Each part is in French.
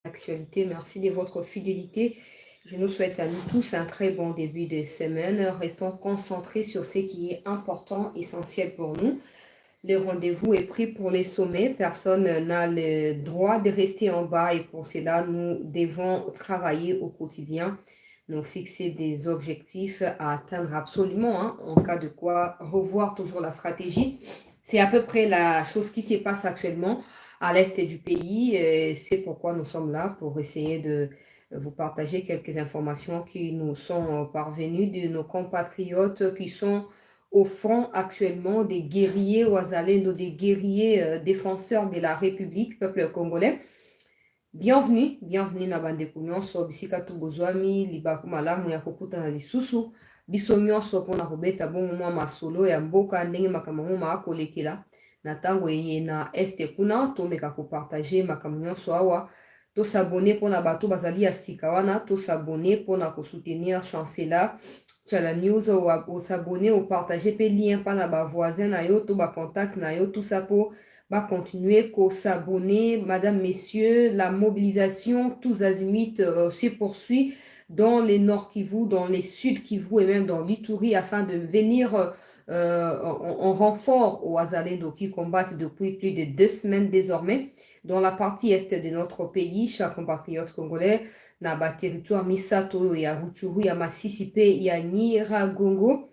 Actualité. Merci de votre fidélité. Je nous souhaite à nous tous un très bon début de semaine. Restons concentrés sur ce qui est important, essentiel pour nous. Le rendez-vous est pris pour les sommets. Personne n'a le droit de rester en bas et pour cela, nous devons travailler au quotidien, nous fixer des objectifs à atteindre absolument. En cas de quoi, revoir toujours la stratégie. C'est à peu près la chose qui se passe actuellement à l'est du pays. C'est pourquoi nous sommes là, pour essayer de vous partager quelques informations qui nous sont parvenues de nos compatriotes qui sont au front actuellement, des guerriers Wazalendo, des guerriers défenseurs de la République, peuple congolais. Bienvenue na bandeko nyonso bisika tu bozwami libaku malamu ya kokutana lisusu biso nyonso mpona kobeta bongo mwa masolo ya mboka ndenge makambo ngo akolekela na ntango eye na este kuna tomeka kopartage makambo nyonso awa tosabone mpona bato bazali ya sika wana tosabone mpona kosoutenir chancela la news osabone opartage pe lien mpa na bavoisin na yo to bacontact na yo tout ça po va continuer qu'au s'abonner, madame, messieurs, la mobilisation, tous azimuts se poursuit dans les Nord Kivu, dans les Sud Kivu et même dans l'Ituri afin de venir en renfort aux Azalendo qui combattent depuis plus de 2 semaines désormais dans la partie est de notre pays, chers compatriotes congolais, na ba territoire Misato et à Rutshuru, ya Masisipe, ya Nyiragongo.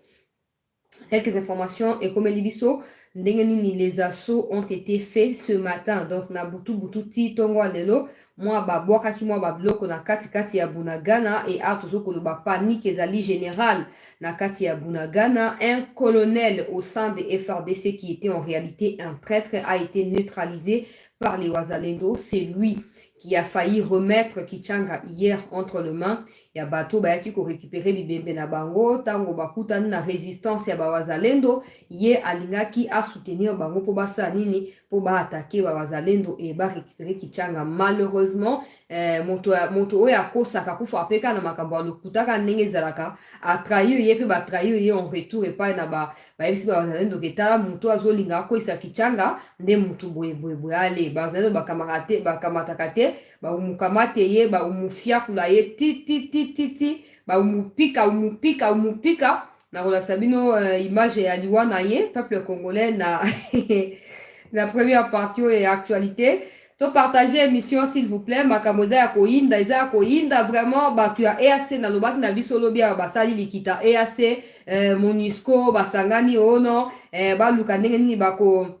Quelques informations et comme Libiso, les assauts ont été faits ce matin. Donc, na butu ti tongwa lelo, moi babwaka ki moi babloko na kati ya Bunagana et atozoko lo ba panique ezali générale na kati ya Bunagana. Un colonel au sein des FRDC qui était en réalité un traître a été neutralisé par les Wazalendo. C'est lui qui a failli remettre Kichanga hier entre les mains. Ya bato bayaki ko récupérer bibembe na bango tango bakutana na résistance ya Wazalendo ye alingaki a soutenir bango po basa nini po ba attaquer Wazalendo et ba récupérer Kichanga. Malheureusement moto oyo akosaka kufa peka na makambo lokutaka ndenge zalaka a trahir ye pe ba trahir ye en retour et pas na ba yebisi Wazalendo ketala moto azolinga ko isa Kichanga nde moto boye ale Wazalendo bakamataka te ba umukamate ye ba umufia kula ye ti ba umupika na kola sabino image ya liwa na ye peuple congolais na la première partie et actualité to partager émission s'il vous plaît makamoza ya koinda eza koinda vraiment ba tu as EAC na lobaki na biso lobia basali likita EAC MONUSCO basangani ono ba luka ndenge nini bako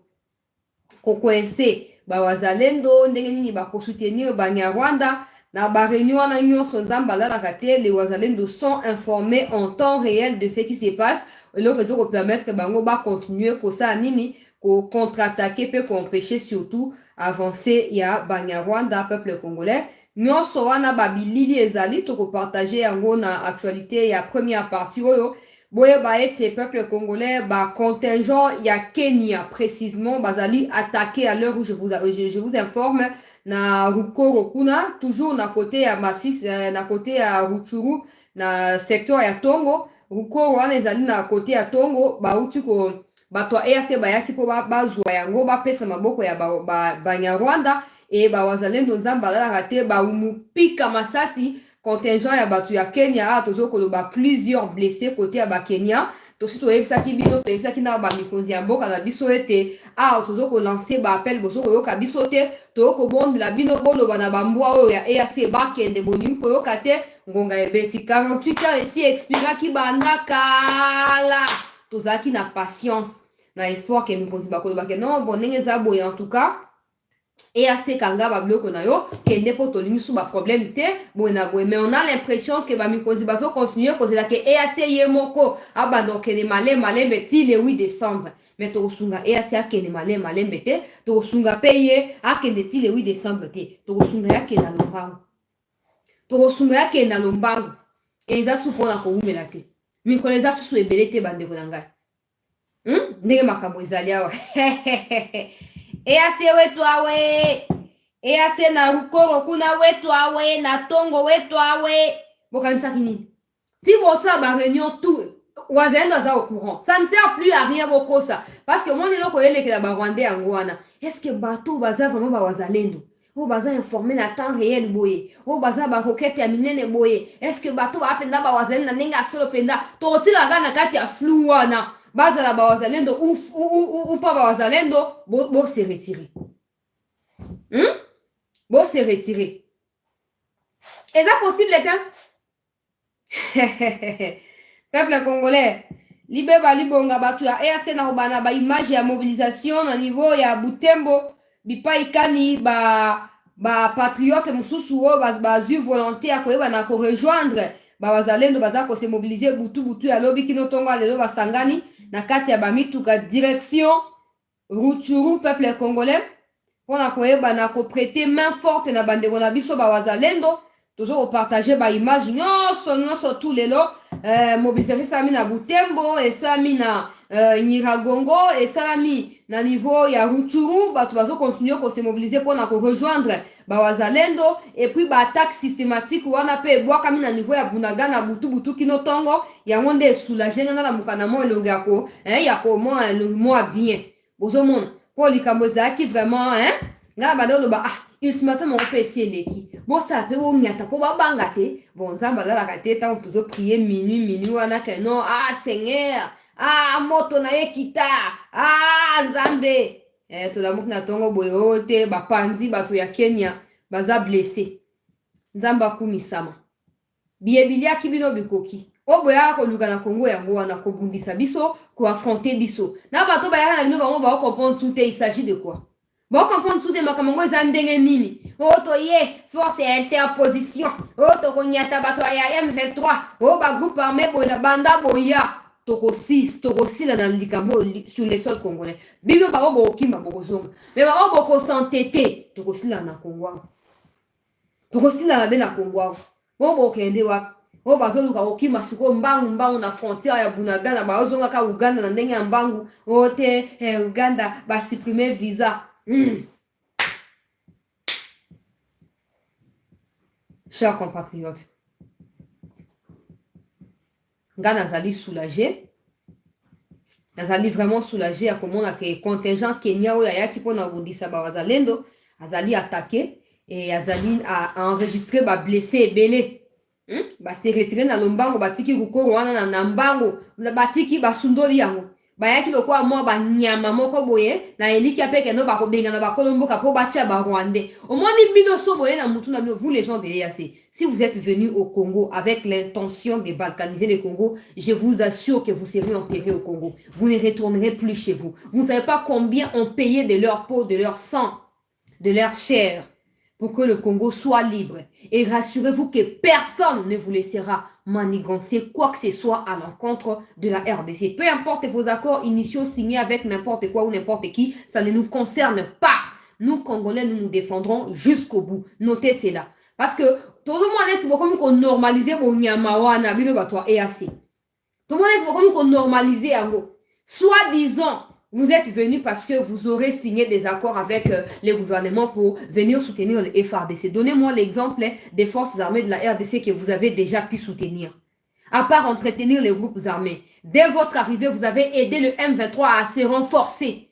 kokoense ba Wazalendo ndenge nini bako soutenir Banyarwanda na ba réunion wana nyonso nzamba la kate les Wazalendo sont informés en temps réel de ce qui se passe et donc ils vont permettre bango ba continuer ko ça nini ko contre-attaquer peut empêcher surtout avancer ya Banyarwanda peuple congolais nyonso wana babilili ezali to ko partager yango na actualité ya première partie oyo boye ba ete peuple congolais ba contingent ya Kenya précisément bazali attaqué à l'heure où je vous informe na Rukoro kuna toujours na côté ya Masisi na côté ya Rutshuru na secteur ya Tongo Rukoro wana ezali na côté ya Tongo bauti ko bato EAC bayaki po bazwa yango bapesa maboko ya Banyarwanda et Wazalendo nzamba la te ba umupika masasi contingent ya batu ya Kenya tozoko loba plusieurs blessés côté ya Kenya to sito ebisaki bino to ebisaki na ba mikonzi ya mboka na biso ete tozoko lancer ba appel bozoko yoka biso te toko bondela bino boloba na bambwa oyo ya EAC bakende bolingi koyoka te ngonga ebeti 48 heures ici expiraki banda kala tozaki na patience na espoir ke mikonzi bakoloba ke non bon ndenge eza boye en tout cas EAC kanga ba bloko na yo kende po tolingi su ba problème te bona boye mais on a l'impression que ba mikonzi bazo continuer kozela ke EAC ye moko abando kene malembe ti le 8 décembre mais to sunga EAC akene malembe te to sunga paye akende ti le 8 décembre te to sunga yake na lombango to sunga yake na lombango eza su pona ko umela te mikolo eza su ebele te bande ko ngai ndenge makambo ezali awa EAC wetu awe EAC na Rukoro kuna wetu awe na Tongo wetu awe bokanisa kinini ti bosa ba réunion tout Wazalendo za au courant ça ne sert plus à rien bokosa parce que mon eloko eleke la ba Rwandais yango wana est-ce que bato baza vraiment ba Wazalendo oh baza informé na temps réel boye, oh baza ba roquette ya minene boye, est-ce que bato ba penda ba wazalendo na ndenge solo penda, to tila na kati ya flou wana, baza la ba wazalendo ou pas ba wazalendo, bo se retirer. Bo se retirer. Est-ce possible peuple congolais, libe ba libonga batu ya EAC na robana ba image ya mobilisation na niveau ya Butembo bipa ikani ba patriote mususu o bazui volonté ya koyeba na ko rejoindre ba wazalendo baza ko se mobiliser butu ya lobi kino tonga lelo basangani na kati ya bamituka direction Rutshuru peuple congolais pona koyeba na ko prêter main forte na bandeko na biso ba wazalendo toujours partager ba image nyonso tous lelo mobilisation salami na Butembo et salami na Nyiragongo et salami na niveau ya Rutshuru bato bazo continuer ko se mobiliser pour na ko rejoindre ba wazalendo et puis ba attaque systématique wana pe bwaka mi na niveau ya Bunagana butu kino tongo ya ngonde soulager na mukana mo elongo yako yako mo bien bozo mona pour likambo zaki vraiment ngala badolo ba ultimatement on peut essayer leki bon ça peut on nyata ko babanga te bon nzamba la kate ta on toujours prier minuit wana que non Seigneur moto na yekita nzambe to la mukna tongo boyote ba panzi bato ya Kenya baza blessé nzamba kumisama biebilia kibino bikoki oboya ko luka na Congo yango wana ko bundisa biso ko affronter biso na bato ba yana bino ba on comprendre tout il s'agit de quoi. Bon, comprendre sous des makamongo zandenge nini. Oto ye, force et interposition. Oto konyata bato ya M23. O ba groupe armé boya banda boya. Toko 6 la dans likambo sur les sols congolais. Bigo ba obo kimba bozonga. Mais ba obo ko s'entêter. Toko sila na Congo. Toko sila na bena Congo. Obo kende wa. O bazoluka okima siko mbangu na frontière ya Bunagana ba ozonga ka Uganda na ndenge ya mbangu. Ote Uganda ba supprimer visa. Chers compatriotes, nga nazali soulagé, nazali vraiment soulagé à comment le contingent Kenya oyo ayaki pona bundisa ba wazalendo azali attaqué et azali a enregistré ba blessé ebele. Ba se retiré na lombango batiki rukoro wana na mbango batiki basundoli yango. Bayaki lokwa mo ba nyama moko boye na eliki apeke no ba kobenga na ba kolombo ka po batia ba rwandais. Au moins ni bino so boye na mutu na vous les gens de l'EAC. Si vous êtes venus au Congo avec l'intention de balkaniser le Congo, je vous assure que vous serez enterrés au Congo. Vous ne retournerez plus chez vous. Vous ne savez pas combien on payait de leur peau, de leur sang, de leur chair pour que le Congo soit libre. Et rassurez-vous que personne ne vous laissera manigancer quoi que ce soit à l'encontre de la RDC. Peu importe vos accords initiaux signés avec n'importe quoi ou n'importe qui, ça ne nous concerne pas. Nous, Congolais, nous nous défendrons jusqu'au bout. Notez cela. Parce que tout le monde est comme qu'on normalise mon nyamawana, bino batwa EAC. Tout le monde est comme qu'on normalise yango. Soi-disant, vous êtes venus parce que vous aurez signé des accords avec les gouvernements pour venir soutenir le FARDC. Donnez-moi l'exemple des forces armées de la RDC que vous avez déjà pu soutenir. À part entretenir les groupes armés. Dès votre arrivée, vous avez aidé le M23 à se renforcer.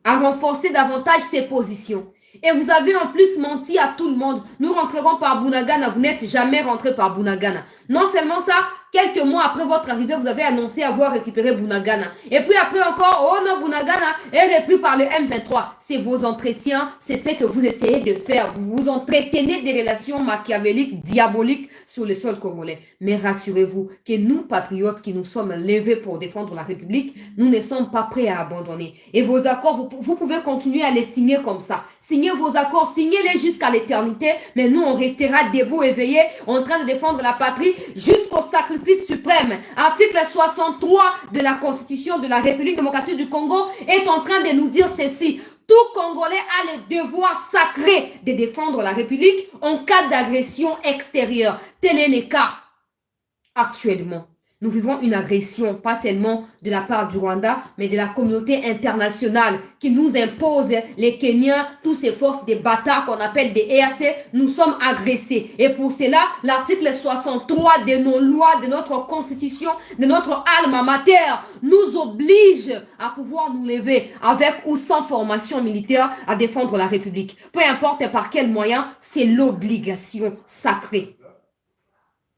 À renforcer davantage ses positions. Et vous avez en plus menti à tout le monde. Nous rentrerons par Bunagana. Vous n'êtes jamais rentré par Bunagana. Non seulement ça, quelques mois après votre arrivée, vous avez annoncé avoir récupéré Bunagana. Et puis après encore, oh non, Bunagana est repris par le M23. C'est vos entretiens, c'est ce que vous essayez de faire. Vous vous entretenez des relations machiavéliques, diaboliques sur le sol congolais. Mais rassurez-vous que nous, patriotes qui nous sommes levés pour défendre la République, nous ne sommes pas prêts à abandonner. Et vos accords, vous pouvez continuer à les signer comme ça. Signez vos accords, signez-les jusqu'à l'éternité, mais nous, on restera debout, éveillés, en train de défendre la patrie jusqu'au sacrifice suprême. Article 63 de la Constitution de la République démocratique du Congo est en train de nous dire ceci. Tout Congolais a le devoir sacré de défendre la République en cas d'agression extérieure. Tel est le cas actuellement. nous vivons une agression, pas seulement de la part du Rwanda, mais de la communauté internationale qui nous impose, les Kenyans, toutes ces forces des bâtards qu'on appelle des EAC, nous sommes agressés. Et pour cela, l'article 63 de nos lois, de notre constitution, de notre alma mater, nous oblige à pouvoir nous lever avec ou sans formation militaire à défendre la République. Peu importe par quel moyen, c'est l'obligation sacrée.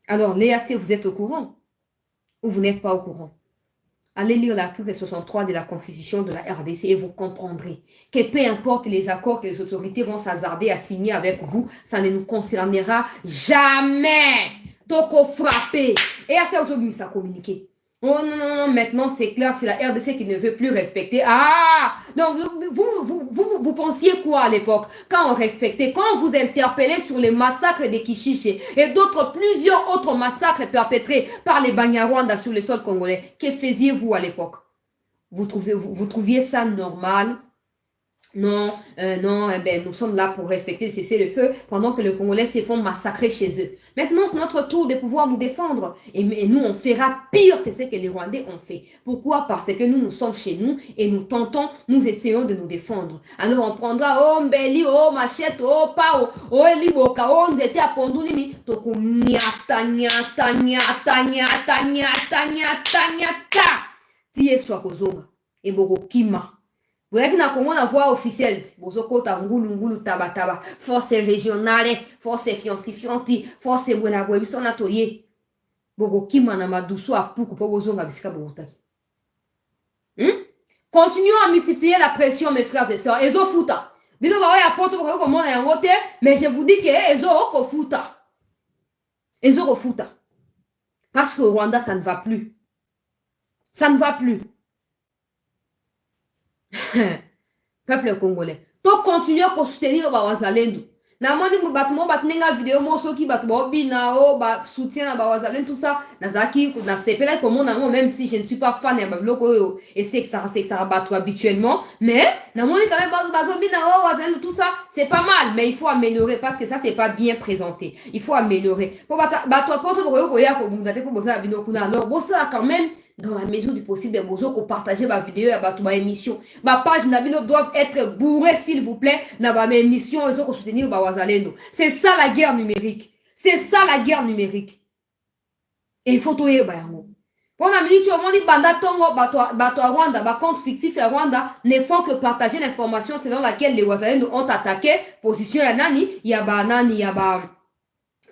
Alors, l'EAC, vous êtes au courant ou vous n'êtes pas au courant? Allez lire l'article 63 de la Constitution de la RDC et vous comprendrez que peu importe les accords que les autorités vont s'hasarder à signer avec vous, ça ne nous concernera jamais. Donc, on frappe. Et à ça, aujourd'hui, ça a communiqué. Oh non, non, non, maintenant c'est clair, c'est la RDC qui ne veut plus respecter. Ah! Donc, vous pensiez quoi à l'époque? Quand on respectait, quand on vous interpellait sur les massacres des Kishiché et plusieurs autres massacres perpétrés par les Banyarwanda sur le sol congolais, que faisiez-vous à l'époque? Vous trouviez ça normal? Non, non, eh ben, nous sommes là pour respecter le cessez-le-feu pendant que les Congolais se font massacrer chez eux. Maintenant, c'est notre tour de pouvoir nous défendre. Et nous, on fera pire que ce que les Rwandais ont fait. Pourquoi? Parce que nous sommes chez nous et nous tentons, nous essayons de nous défendre. Alors, on prendra, oh, mbeli, oh, machette, oh, pao, oh, liboka, oh, nzete à pondunini, toko, nyata, nyata, nyata, nyata, nyata, nyata, nyata. Tiye soit kozonga. Et boko kima. Vous voyez que na Congo, on a voix officielle. Bozoko ta ngulu taba. Force régionale, force fianti, force buena biso na toye. Boko kima na maduso a puku po bozonga bisika bogotaki. Continuons à multiplier la pression, mes frères et sœurs. Ezo futa. Bino ba ya poto ko comment na yangote, mais je vous dis que ezo ko futa. Ezo ko futa. Parce que au Rwanda, ça ne va plus. Ça ne va plus. Peuple congolais. To continuer à soutenir ba wazalendo. Na moni mu batu mo batnenga vidéo mo soki batu ba bina o ba soutien na ba wazalendo tout ça. Na zaki na sepela comme on même si je ne suis pas fan ya ba bloko et c'est que ça battu habituellement, mais na moni quand même ba bina o wazalendo tout ça, c'est pas mal, mais il faut améliorer parce que ça c'est pas bien présenté. Il faut améliorer. Pour batu apoto ko ya ko bundate ko bosa bino kuna alors bosa quand même dans la mesure du possible, besoin qu'on partage ma vidéo et ma émission. Ma page Nabino doivent être bourrée, s'il vous plaît, dans ma émission, et qu'on soutenir ma wazalendo. C'est ça la guerre numérique. C'est ça la guerre numérique. Et il faut tout y bayango. Pour la minute, on dit banda tongo, bato Rwanda, ba compte fictif à Rwanda, ne font que partager l'information selon laquelle les wazalendo ont attaqué, position ya nani, ya ba nani, ya ba,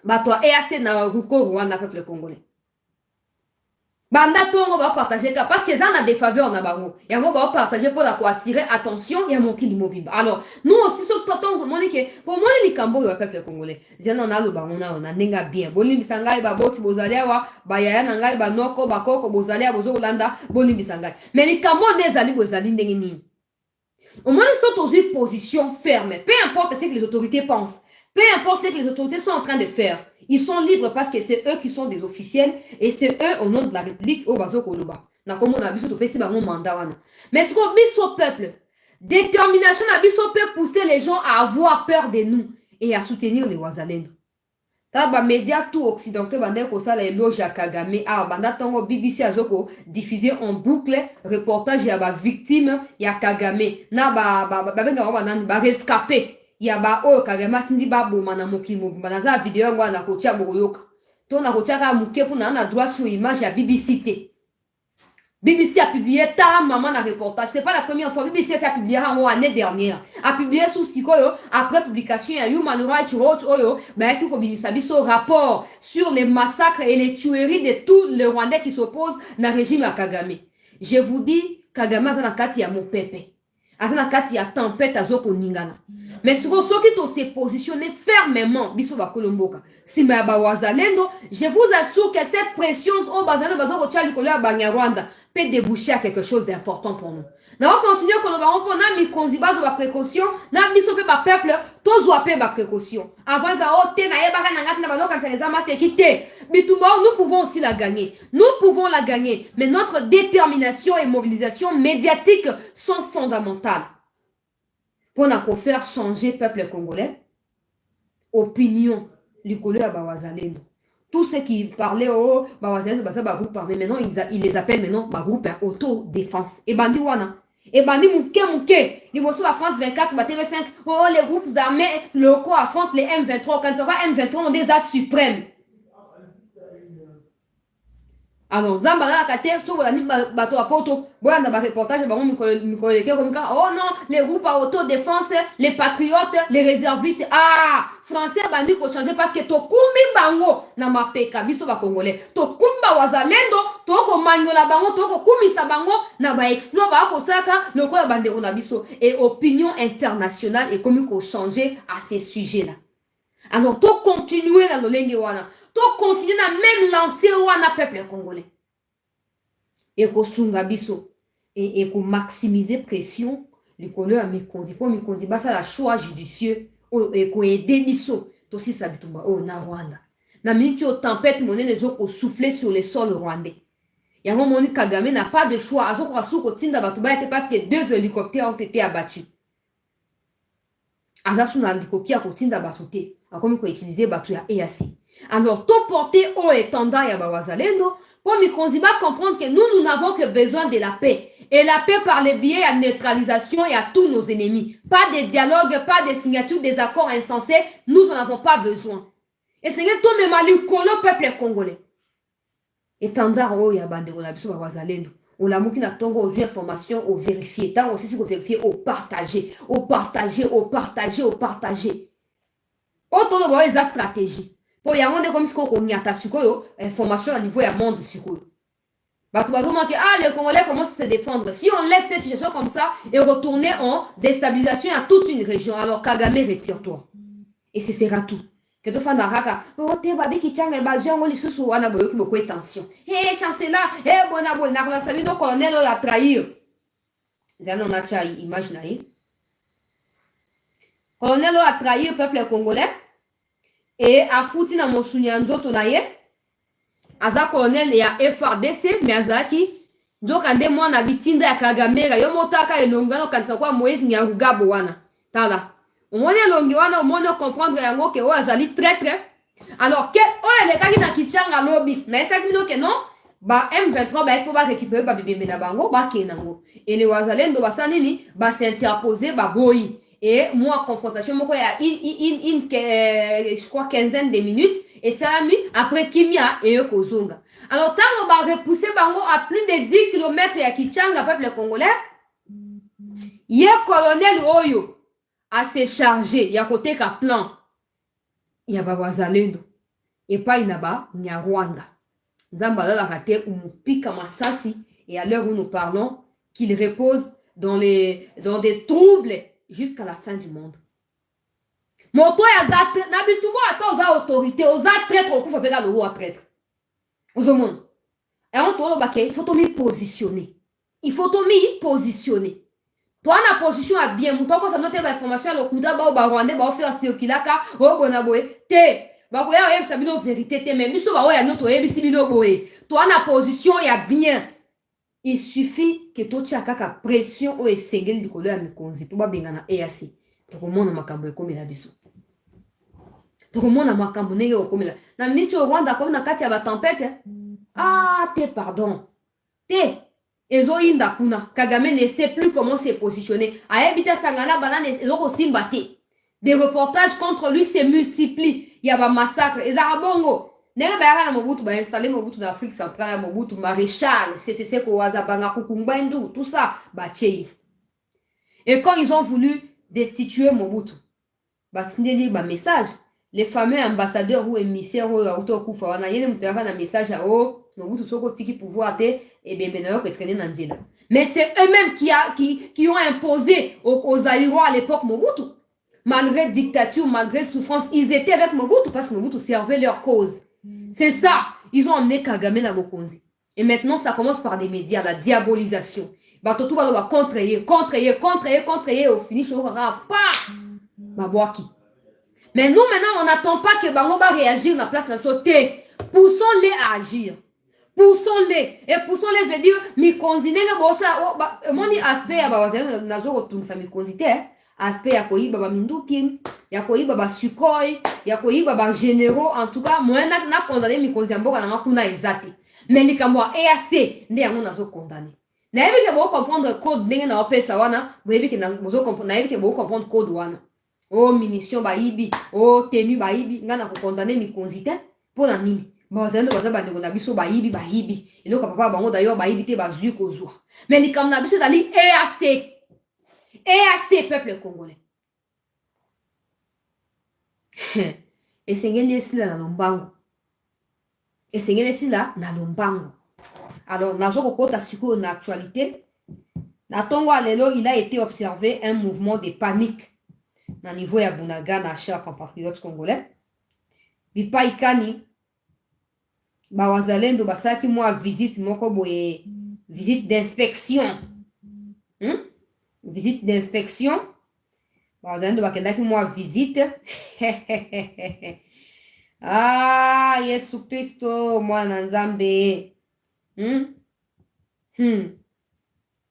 bato EAC na Ruko Rwanda, peuple congolais. Banda tongo va partager parce que ça on a des faveurs na bango. Et on va partager pour attirer attention, il y a mon qui mobile. Alors, nous aussi sur tonton pour moi les cambo le peuple congolais. Zena on a le bango on a nenga bien. Boli bisangai ba boti bozalia wa ba yaya nangai ba noko ba koko bozalia bozo Holanda boli bisangai. Mais les cambo des ali bozali ndengi nini. Au moins ils sont dans une position ferme. Peu importe ce que les autorités pensent. Peu importe ce que les autorités sont en train de faire. Ils sont libres parce que c'est eux qui sont des officiels et c'est eux au nom de la République au bazo koloba. Na comme on a vu sur le ba mandat wana. Mais ce qu'on dit au peuple, détermination na biso peut pousser les gens à avoir peur de nous et à soutenir les wazalendo. Ta ba média tout occidentaux bande ko sala éloge à Kagame a banda tongo BBC azoko diffuser en boucle reportage ya ba victime ya Kagame na ba rescapé. Yaba o kagema tindi babu mana mokimo banaza vidéo ngwa na kocha boyoka to na kocha ka mukepu na droit sur image ya BBC. BBC a publié ta maman na reportage, c'est pas la première fois. BBC a publié en année dernière, a publié sous Sikoyo après publication ya Human Rights Watch oyo ba ki ko bimisa biso rapport sur les massacres et les tueries de tous les Rwandais qui s'opposent na régime à Kagame. Je vous dis Kagame za na kati ya mopepe. Azana kati ya tempête azoko ningana. Mais si vous s'est positionné fermement, biso ba kolomboka. Si ma ba wazalendo, je vous assure que cette pression au bazano bazoko tchali kolia Banyarwanda peut déboucher à quelque chose d'important pour nous. Na on continue kolomba on pona mi konziba zo ba précaution, na biso pe ba peuple, tozo pe ba précaution. Avant za ote na yeba kana ngati na baloka ça ma sécurité. Bitumba nous pouvons aussi la gagner. Nous pouvons la gagner, mais notre détermination et mobilisation médiatique sont fondamentales. Pour nous faire changer le peuple congolais, opinion, l'icolo à Bawazalendo. Tous ceux qui parlaient, oh, groupe, mais maintenant, ils les appellent maintenant groupe autodéfense. Et bandi wana. Et bandi mouké. Les mosso à France 24, TV5, oh, les groupes armés locaux affrontent les M23. Quand ça va M23, on des as suprêmes. Alors, Zamba la kate, sur la bateau à poto, voilà dans le reportage, oh non, les groupes à autodéfense, les patriotes, les réservistes, ah, français bandi ko changer parce que to kumbi bango na mapeka biso ba congolais, to kumba wazalendo, to ko manyola bango, to ko kumisa bango na ba exploit ba ko saka le ko bande on a biso et opinion internationale et comme ko changer à ces sujets là. Alors, to continuer dans le lenge wana. To continuer à même lancer wana peuple congolais. Et ko sunga biso. Et ko maximiser pression. Le colère à Mikonzi. Pour Mikonzi, ça la choix judicieux. Et ko aider biso. To si sabitumba. Oh, na Rwanda. Na minti o tempête monnaie les gens ko souffler sur les sols rwandais. Yango moni Kagame n'a pas de choix. Azo ko suko tinda batuba était parce que 2 hélicoptères ont été abattus. Azasu na likoki a kotinda batute. A comme ko utiliser batu ya EAC. Alors, tout porter au étendard ya Bawazalendo, pour Mikonzi va comprendre que nous n'avons que besoin de la paix. Et la paix par les biais à neutralisation et à tous nos ennemis. Pas de dialogue, pas de signature des accords insensés. Nous n'en avons pas besoin. Et c'est que tout le Mali, le peuple congolais. Étendard au ya bande, on a besoin de Bawazalendo. On a mouki na tongo au information, au vérifier. Tant aussi si vous vérifiez, au partager. Au partager, au partager, au partager. Autant de la stratégie. Pour y avoir comme ce qu'on y a information à niveau du monde sikoyo. Bah tu vas remarquer les Congolais commencent à se défendre. Si on laisse cette situation comme ça et retourner en déstabilisation à toute une région, alors Kagame retire-toi. Et ce sera tout. Que tu fasses raka, oh te babi ki changa bazio ngoli susu wana boyo ki beaucoup tension. Chancela, bona na la sabi no colonel a trahir. Zana na cha image na yi. Colonel a trahi le peuple congolais. Et a fouti na mosunya nzoto na ye aza colonel ya FRDC mais azaki nzoka nde mwana bitinda ya Kagamera yo motaka elongano kanisa kwa Moïse Nyarugabo wana tala omoni elongi wana omoni comprendre yango ke o azali traître alors que o elekaki na kichanga lobby na esaki mino ke non ba M23 ba eko ba récupérer ba bibembe na bango ba kenango et les wazalendo basanini ba s'interposer ba boyi. Et moi, confrontation, il y a je crois, quinzaine de minutes. Et ça a mis après Kimia et Kozunga. Alors, tant on va repousser Bango à plus de 10 km à Kichanga, peuple congolais, il y a colonel Oyo à se charger. Il y a côté qu'à plan. Il y a Babazalendo. Et pas Inaba, il y a Rwanda. Zambala la raté ou Pika Masasi. Et à l'heure où nous parlons, qu'il repose dans des troubles jusqu'à la fin du monde. Moto ya za na bitubo ata za autorité, oza traître au kufa pega le roi traître. Ozomon. Et on tourne baké, il faut te positionner. Il faut te positionner. Toi na position à bien, mon ko ça note ba information le kuda ba ba rwandais ba faire circulaka, o bona boy. Te ba ko ya sa bino vérité te même biso ba o ya noto e bisi bino boy. Toi na position ya bien. Il suffit que tu aies kaka pression ou esengeli du colère Mikonzi pour bengana EAC. Tu komona makambo ekomela biso. Tu komona makambo nenge okomela. Na miniti au Rwanda comme na kati ya ba tempête. Ah, pardon. Ezo inda kuna. Kagame ne sait plus comment se positionner. A ebita sangana banane ezo ko simba te. Des reportages contre lui se multiplient. Il y a ba massacre. Ezara bongo. Nega bayaka na Mobutu ba installer Mobutu dans l'Afrique centrale, Mobutu maréchal, c'est ko wazabanga kukumbandu, tout ça, ba tchei. Et quand ils ont voulu destituer Mobutu, ba tindeli ba message, les fameux ambassadeurs ou émissaires ou autokufa wana yele mutaka na message à Mobutu soko tiki pouvoir te et bien maintenant que traîner dans nzela. Mais c'est eux-mêmes qui ont imposé aux Zaïrois à l'époque Mobutu. Malgré dictature, malgré souffrance, ils étaient avec Mobutu parce que Mobutu servait leur cause. C'est ça. Ils ont emmené Kagame na Bokonzi. Et maintenant, ça commence par des médias, la diabolisation. Bah, tout va contrer, au finish, on va pas. Bah, boaki. Mais nous, maintenant, on n'attend pas que Bango va réagir dans la place de la société. Poussons-les à agir. Poussons-les. Et poussons-les veut dire, Mikonzi, n'est-ce pas, mon aspect, bah, nazo, retourne ça, Mikonzi, aspect ya koyiba ba minduki, ya koyiba ba sukoi, ya koyiba ba généraux. En tout cas, moi na condamné mikonzi ya mboka na kuna ezate. Mais likambo ya EAC nde yango nazo condamné. Na yebi ke bo comprendre code ndenge na opesa wana, bo yebi ke na bozo comprendre, na yebi ke bo comprendre code wana. Oh munition ba yibi, oh tenue ba yibi, nga na ko condamné mikonzi te pona nini? Bazendo baza bandeko na biso ba yibi. Eloko papa bango d'ailleurs ba yibi te bazui kozwa. Mais likambo na biso dali EAC. EAC peuple congolais. Esengeli esila na lombango. Esengeli esila na lombango. Alors, nazo kokota siko na actualité. Na tongo alelo, il a été observé un mouvement de panique na niveau ya Bunaga na cher compatriotes congolais. Bipa ikani ba wazalendo basaki moi visite moko boye, visite d'inspection. Visite d'inspection. Wazalendo bakendaki moi visite. Ah, Yesu Kristo mwana nzambe.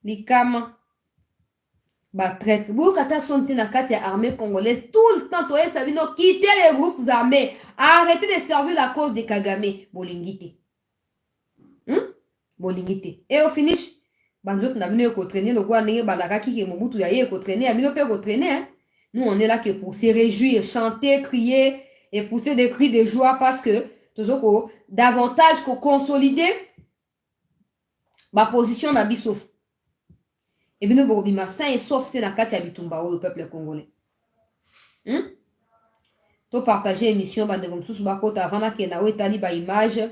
Likama ba traître. Boukata sonte na kati ya armée congolaise tout le temps toye sabino quitter les groupes armés. Arrêtez de servir la cause de Kagame. Bolingite. Bolingite. Et au finish, banzot na bino ko traîner le quoi ndenge balakaki ke Mobutu ya ye ko traîner, ya bino pe ko traîner hein. Nous on est là que pour se réjouir, chanter, crier et pousser des cris de joie parce que toujours davantage qu'on consolider ma position na biso. Et bien nous bima sain et sauf na kati ya bitumba au peuple congolais. To partager émission bande comme sous bakota avant que na wetali ba image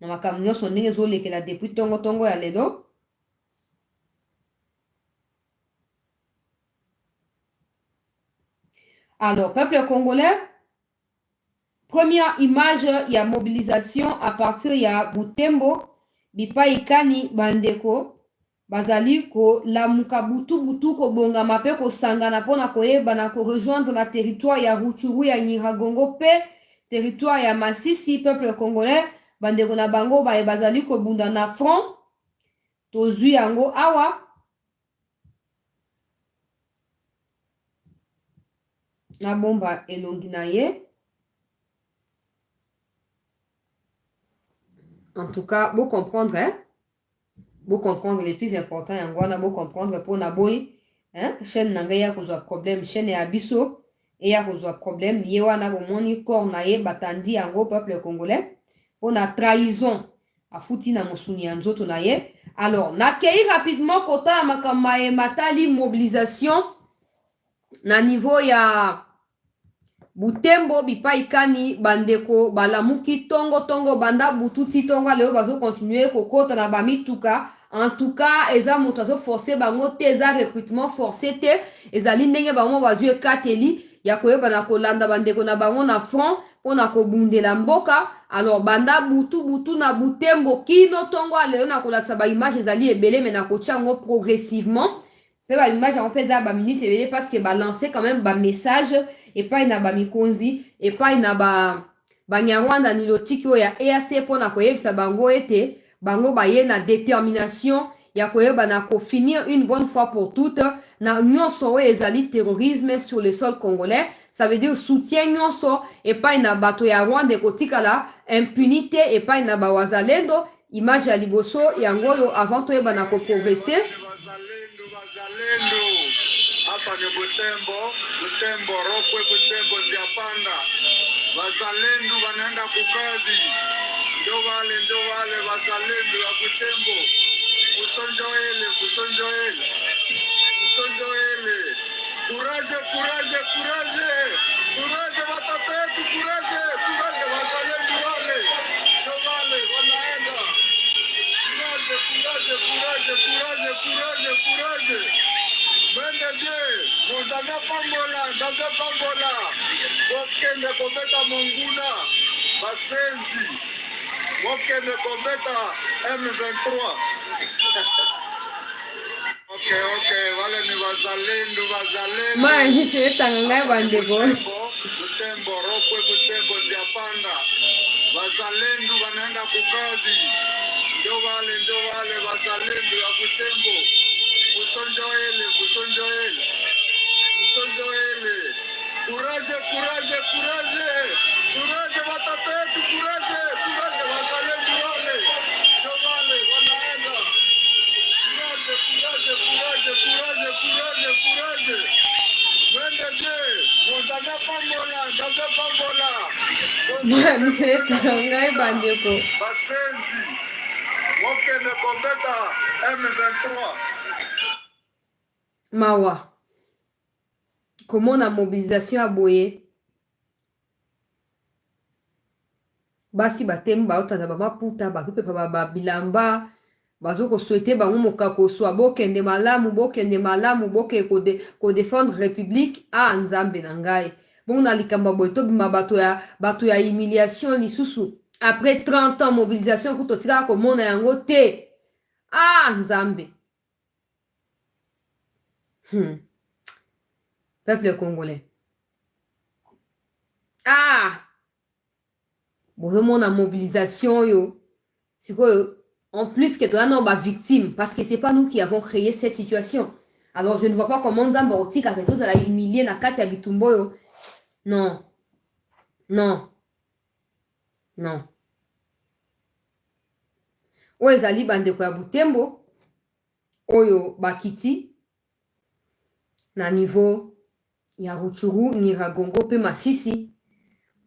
na makamnyo so ndenge zo lekela depuis tongo ya lelo. Alors peuple congolais, première image il y a mobilisation à partir ya Butembo bipa ikani bandeko bazali ko lamuka butu ko bonga mape ko sangana pona koyeba na ko rejoindre la territoire ya Rutshuru ya Nyiragongo pe territoire ya Masisi. Peuple congolais bandeko na bango ba bazali ko bunda na front tozui yango awa. Na bomba elongi na ye. En tout cas, vous comprendre, hein? Vous comprendre les plus importants, yango wana vous comprendre pour na boy, hein? Chaîne nanga ya kozwa problème, chaîne ya biso et ya kozwa problème, ye wana bomoni corps na ye batandi yango peuple congolais pour na trahison afuti na mosuni ya nzoto na ye. Alors, nakei rapidement kota makama e matali mobilisation na niveau ya Butembo bipa ikani bandeko balamuki tongo banda bututi tongo leo bazo continuer kokota na bamituka. En tout cas eza moto forcé bango te, eza recrutement forcé te, ezali ndenge bango bazu ekateli ya koyeba na kolanda bandeko na bango na front pona kobundela mboka. Alors banda butu na Butembo kino tongo leo na kolakisa ba image ezali ebele mais na kochango progressivement. Pe ba image en fait da ba minute ebele parce que ba lancer quand même ba message et pas ina ba mikonzi et pas ina ba Nyarwanda nilotiki ya EAC pona koyebisa bango ete bango ba ye na détermination ya koyeba na ko finir une bonne fois pour toutes na nyonso ezali terrorisme sur le sol congolais. Ça veut dire soutien nyonso et pas ina bato ya Rwanda kotika la impunité et pas ina ba wazalendo. Image ya liboso yango yo avant to yeba na ko progresser. Hapa ni Butembo Rokwe, Butembo Nziapanda. Wazalendo wanaenda kukazi. Ndio wale wazalendo wa Butembo. Kusonjoele. Courage watoto wetu, courage wazalendo wale. Ndio wale wanaenda. Courage. Mende Dieu, nous avons Pambola, Wokende Kometa Monguna, Basenzi, Wokende Kometa M23. Ok, wale ni wazalendo. Manje sitanga bandeko. Butembo Rokwe, Butembo Nziapanda. Wazalendo wanaenda kukazi. Ndio wale wazalendo wa Butembo. Kusonjoele. Sonjoele. Courage, courage, courage. Courage, watoto wetu, courage. Courage, wazalendo wale. Ndio wale wanaenda. Courage, courage, courage, courage, courage, courage. Mwende je. Mwanzana pambola, ndaze pambola. Monsieur Karangai Bandeko. Basenzi. Wokende kombeta M23. Mawa. Comment la mobilisation a boyé? Basi batem ba otana ba maputa ba kupe ba bilamba bazo ko souhaiter ba moka ko so bokende malamu boke ko défendre république a nzambe nangai. Bon na likamba boy to bima bato ya humiliation lisusu. Après 30 ans mobilisation ko to tika ko mona yango te. Ah nzambe. Peuple congolais. Ah! Bon, la mobilisation, yo. C'est que, en plus que toi, non, bah, victime. Parce que c'est pas nous qui avons créé cette situation. Alors, je ne vois pas comment Nzamba Otika a fait tout ça, la humilier, na Katia Bitumbo, yo. Non. Non. Non. Oyo ezali bandeko ya Butembo. Oyo bakiti. Na niveau ya Rutshuru, Nyiragongo, pe Masisi.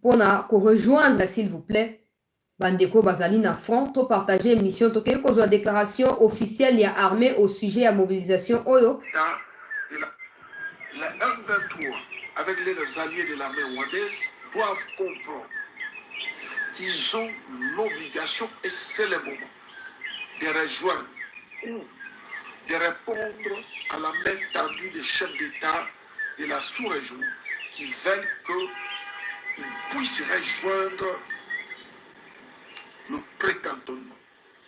Pour rejoindre, s'il vous plaît, Bandeko Bazali na front, to partager mission, to quelque chose de déclaration officielle, il y a armée au sujet à mobilisation. Oyo. La M23, avec les alliés de l'armée rwandaise, doivent comprendre qu'ils ont l'obligation, et c'est le moment, de rejoindre ou de répondre à la main tendue des chefs d'État de la sous-région qui veulent qu'ils puissent rejoindre le précantonnement.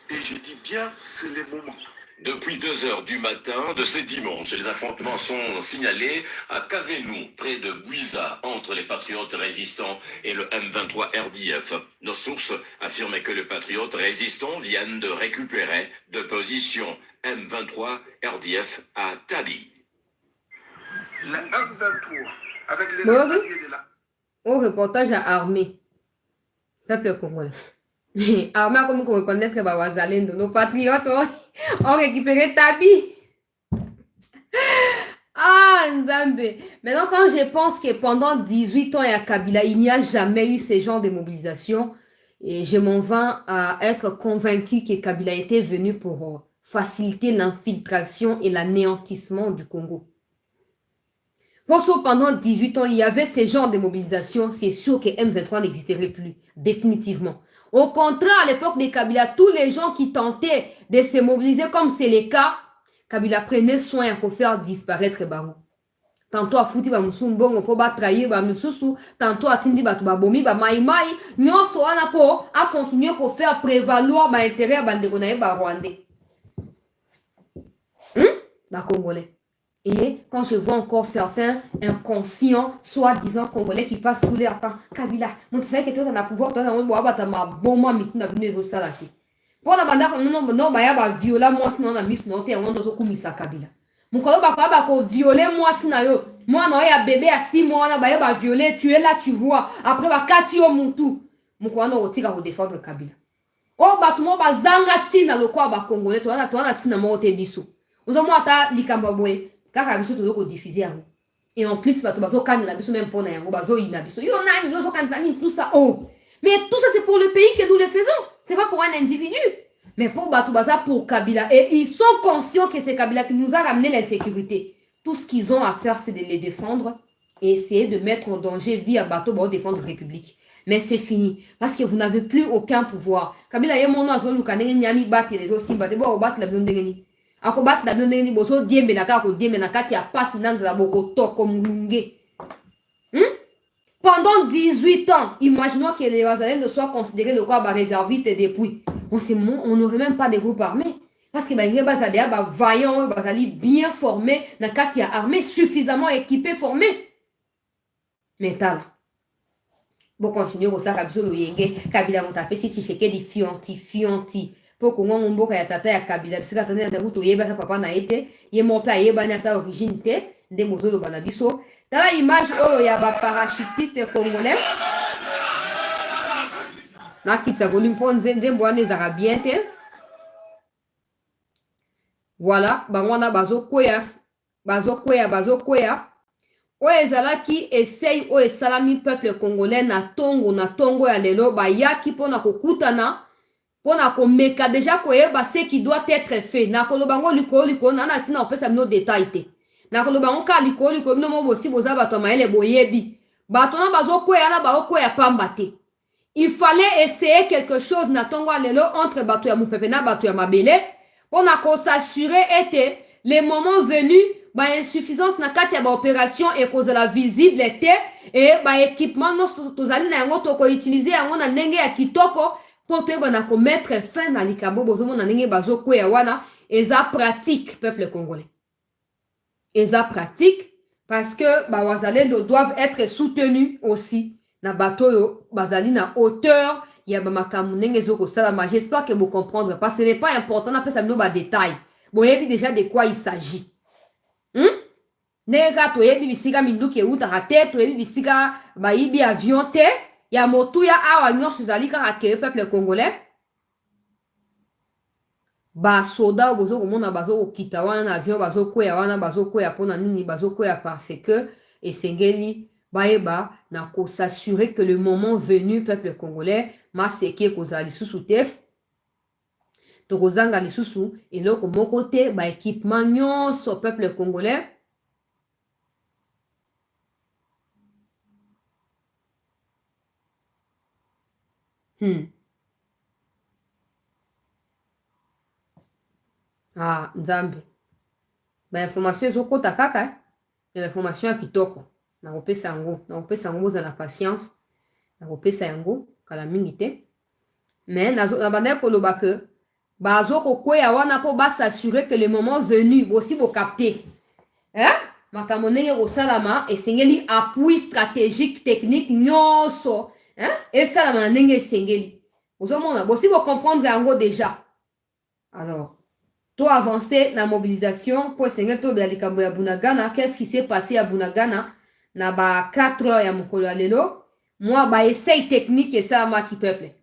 Et je dis bien, c'est le moment. Depuis 2 heures du matin de ce dimanche, les affrontements sont signalés à Kavenou, près de Guiza, entre les patriotes résistants et le M23 RDF. Nos sources affirment que les patriotes résistants viennent de récupérer deux positions M23 RDF à Tabi. Le M23, avec les alliés de la... Au reportage à armée. Peuple congolais. Armée comme qu'on reconnaît que Wazalendo, nos patriotes ont récupéré Tabi. Ah, Nzambe. Maintenant, quand je pense que pendant 18 ans à Kabila, il n'y a jamais eu ce genre de mobilisation, et je m'en vais à être convaincu que Kabila était venu pour faciliter l'infiltration et l'anéantissement du Congo. Parce que pendant 18 ans, il y avait ce genre de mobilisation, c'est sûr que M23 n'existerait plus, définitivement. Au contraire, à l'époque de Kabila, tous les gens qui tentaient de se mobiliser, comme c'est le cas, Kabila prenait soin pour faire disparaître Barou. Tantôt à fouti ba musumbongo pour ba trahir ba mususu, tantôt à tindi ba tubabomi ba maïmaï, nyonso wana po a continuer pour faire prévaloir ba intérêt ba ndeko na ba rwandais. Ba congolais. Et quand je vois encore certains inconscients, soi-disant congolais qui passent tous les temps, Kabila, mon tu sais que toi tu as pouvoir, toi tu as ma bombe mitina venu au salati. Pour la bande non ba ya ba violer moi sinon na mis non te on dozo kumisa Kabila. Mon kolo ba pa ba ko violer moi sina yo. Moi non ya bébé à 6 mois na ba ya ba violer, tu es là tu vois. Après ba kati yo muntu. Mon kolo no otika ko défendre Kabila. Oh ba tout monde ba zanga tina lo kwa ba congolais toi na tina mo te biso. Ozo mo ata likamba boye. Car biso to ko diffuser yango. Et en plus bato bazo kanela biso même pona yango bazo ina biso. Yo nani yo zo kanzani tout ça oh. Mais tout ça c'est pour le pays que nous le faisons. C'est pas pour un individu. Mais pour bato baza pour Kabila et ils sont conscients que c'est Kabila qui nous a ramené l'insécurité. Tout ce qu'ils ont à faire c'est de les défendre et essayer de mettre en danger vie à bateau pour défendre la République. Mais c'est fini parce que vous n'avez plus aucun pouvoir. Kabila ye mono azo lukane nyami bati les aussi bati bo bati la blondengeni. Ako bat la blonde bozo diembe na ka ko diembe na kati ya passe dans la boko toko mulunge. Pendant 18 ans, imaginons que les Wazalendo soient considérés le corps réserviste depuis. On n'aurait même pas de groupe armé. Parce que les Bazadea vaillants, bien formés, na kati ya armée suffisamment équipés, formés. Mais t'as là. Bon, continuer au sac absolu yenge. Kabila vont taper si tu sais que des fianti. Pour qu'on mboka ya tata ya Kabila bisika tane ya tabuto yeba sa papa na ete ye mopa yeba na ta origine te nde bozoloba na biso. Tala image oyo ya ba parachutiste congolais. Nakitsa volume mpo nzembo wana ezaka bien te. Voilà, bango wana bazokwea. Oyo ezalaki essaye oyo esalami peuple congolais na tongo ya lelo bayaki mpona kokutana mpona komeka deja koyeba ce qui doit être fait na koloba ngo likolo na ntina kopesa bino détail te na koloba ngo kaka likolo bino mo bosi boza bato ya mayele boyebi bato na bazokwea na bazokwea pamba te. Il fallait essayer quelque chose na tongo ya lelo entre bato ya mopepe na bato ya mabele mpona kosassurer ete les moments venus ba insuffisance na kati ya ba opération ekozala visible te et ba équipement nyonso tozali na yango tokoutilize yango na ndenge ya kitoko mpo toyeba na komettre fin na likambo bozomona ndenge bazokwea wana eza pratique peuple congolais eza pratique parce que bawazalendo doivent être soutenus aussi na bato oyo bazali na hauteur ya bamakambo ndenge ezokosalama. J'espère que vous comprendrez parce que ce n'est pas important napesa bino badétail boyebi déjà de quoi il s'agit. Ndenge kaka toyebi bisika minduki eutaka te toyebi bisika bayibi avion te ya motuya awa nyonso ezali kaka ke peuple congolais basoda bozokomona bazokokita wana na avion bazokwea wana bazokwea mpona nini bazokwea parce que esengeli bayeba na kosassurer que le moment venu peuple congolais maseki ekozala lisusu te tokozanga lisusu eloko moko te baéquipement nyonso peuple congolais nzambe bainformation ezokota kaka information ya kitoko nakopesa yango bozala patience nakopesa yango kala mingi te mais nabandaki koloba ke bazokokwea wana mpo basassurer que le moment venu bosi bokapte makambo ndenge kosalama esengeli appui stratégique technique nyonso esalama na ndenge esengeli ozomona bosi bocomprendre yango déjà. Alors to avancer na mobilisation mpo esengeli tobela likambo ya Bunagana. Qu'est-ce qui s'est passé à Bunagana na ba 4 heures ya mokolo ya lelo mwa baessaye technique esalamaki peuple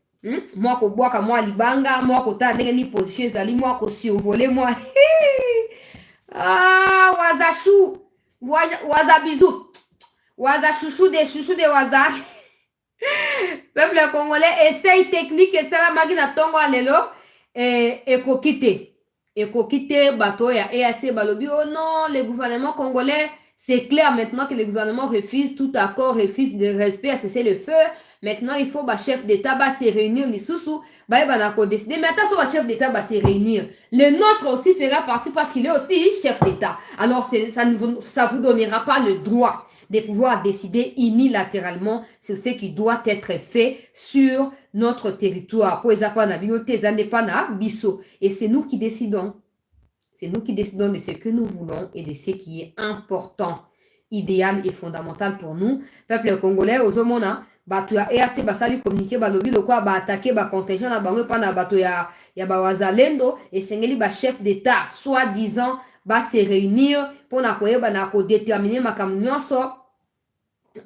mwa kobwaka mwa libanga mwa kotala ndenge ni position ezali mwa kosurvole mwa wazashu waza bizu waza chouchou de waza peuple congolais essaye technique esalamaki na tongo ya lelo ekoki te bato ya EAC balobi oh non le gouvernement congolais c'est clair maintenant que le gouvernement refuse tout accord, refuse de respect à cesser le feu. Maintenant, il faut que le chef d'État va se réunir, les sous-sous, bah, il va décider. Mais attends, le chef d'État va se réunir. Le nôtre aussi fera partie parce qu'il est aussi chef d'État. Alors, ça vous donnera pas le droit de pouvoir décider unilatéralement sur ce qui doit être fait sur notre territoire. Et c'est nous qui décidons. C'est nous qui décidons de ce que nous voulons et de ce qui est important, idéal et fondamental pour nous. Peuple congolais, ozomona, batu ya EAC basali communiquer balobi lokwa ba attaquer ba contingent na bango pa na batu ya bawazalendo et sengeli ba chef d'état soi-disant ba se réunir pour na koyeba na ko déterminer makambo nyonso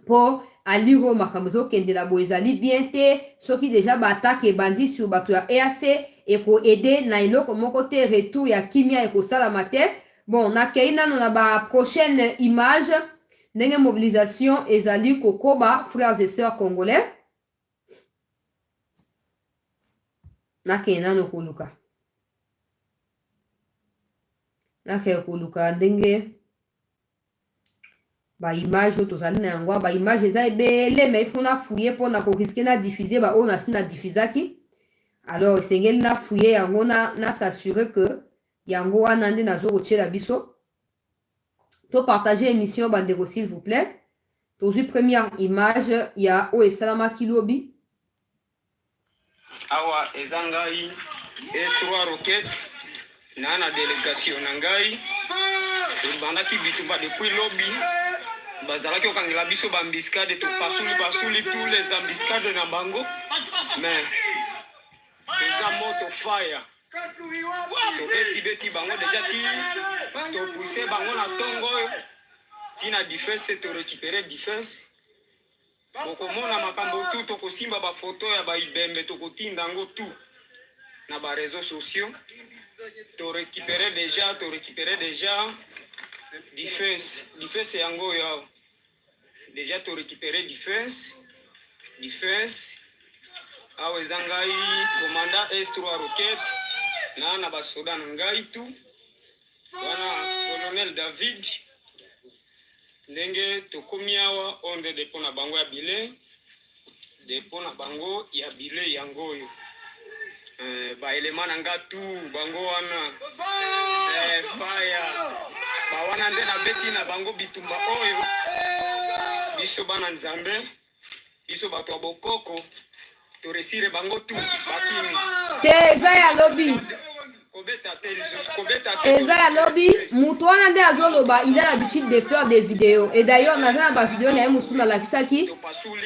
pour aliro makambo zo kende la boezali bien te soki déjà ba attaque bandi sur batu ya EAC et pour aider na iloko moko te retour ya kimia et kosalama te. Bon, na keina na ba prochaine image ndenge mobilisation ezali kokoba frères et sœurs congolais. Na keina no koluka. Na ke koluka ndenge ba image tozali na yango ba image eza ebele mais il faut na fouiller pour na ko risquer na diffuser ba on a sina diffusaki. Alors, esengeli na fouiller yango na s'assurer que yango wana nde nazokotiela biso. To partager émission bandeko s'il vous plaît. Tozwi première image ya o esalamaki lobi. Awa ezangai S3 rocket na délégation na ngai bandaki bitumba depuis lobby bazalaki okangela biso bambiscade to pasuli tous les embuscades na bango mais eza moto fire tobeti bango deja ti topuse bango na tongo tina defense to récupérer defense bokomona makambo tu tokosimba bafoto ya baibembe tokotinda yango tu na bareseaux sociaux to récupérer déjà defense yango ya déjà to récupérer defense awa eza ngai commandant S3 Roquette na basoda na ngai tu wana colonel David ndenge tokomi awa onde depo na bango ya bile yango oyo baelema na nga tu bango wana fire bawana nde nabeti na bango bitumba oyo biso bana nzambe biso bato ya bokoko toresire bango tu bakini te eza ya lobi eza ya lobi mutu wana nde azoloba il a l'habitude de faire des vidéos et d'ailleurs naza na bavideo na ye mosusu nalakisaki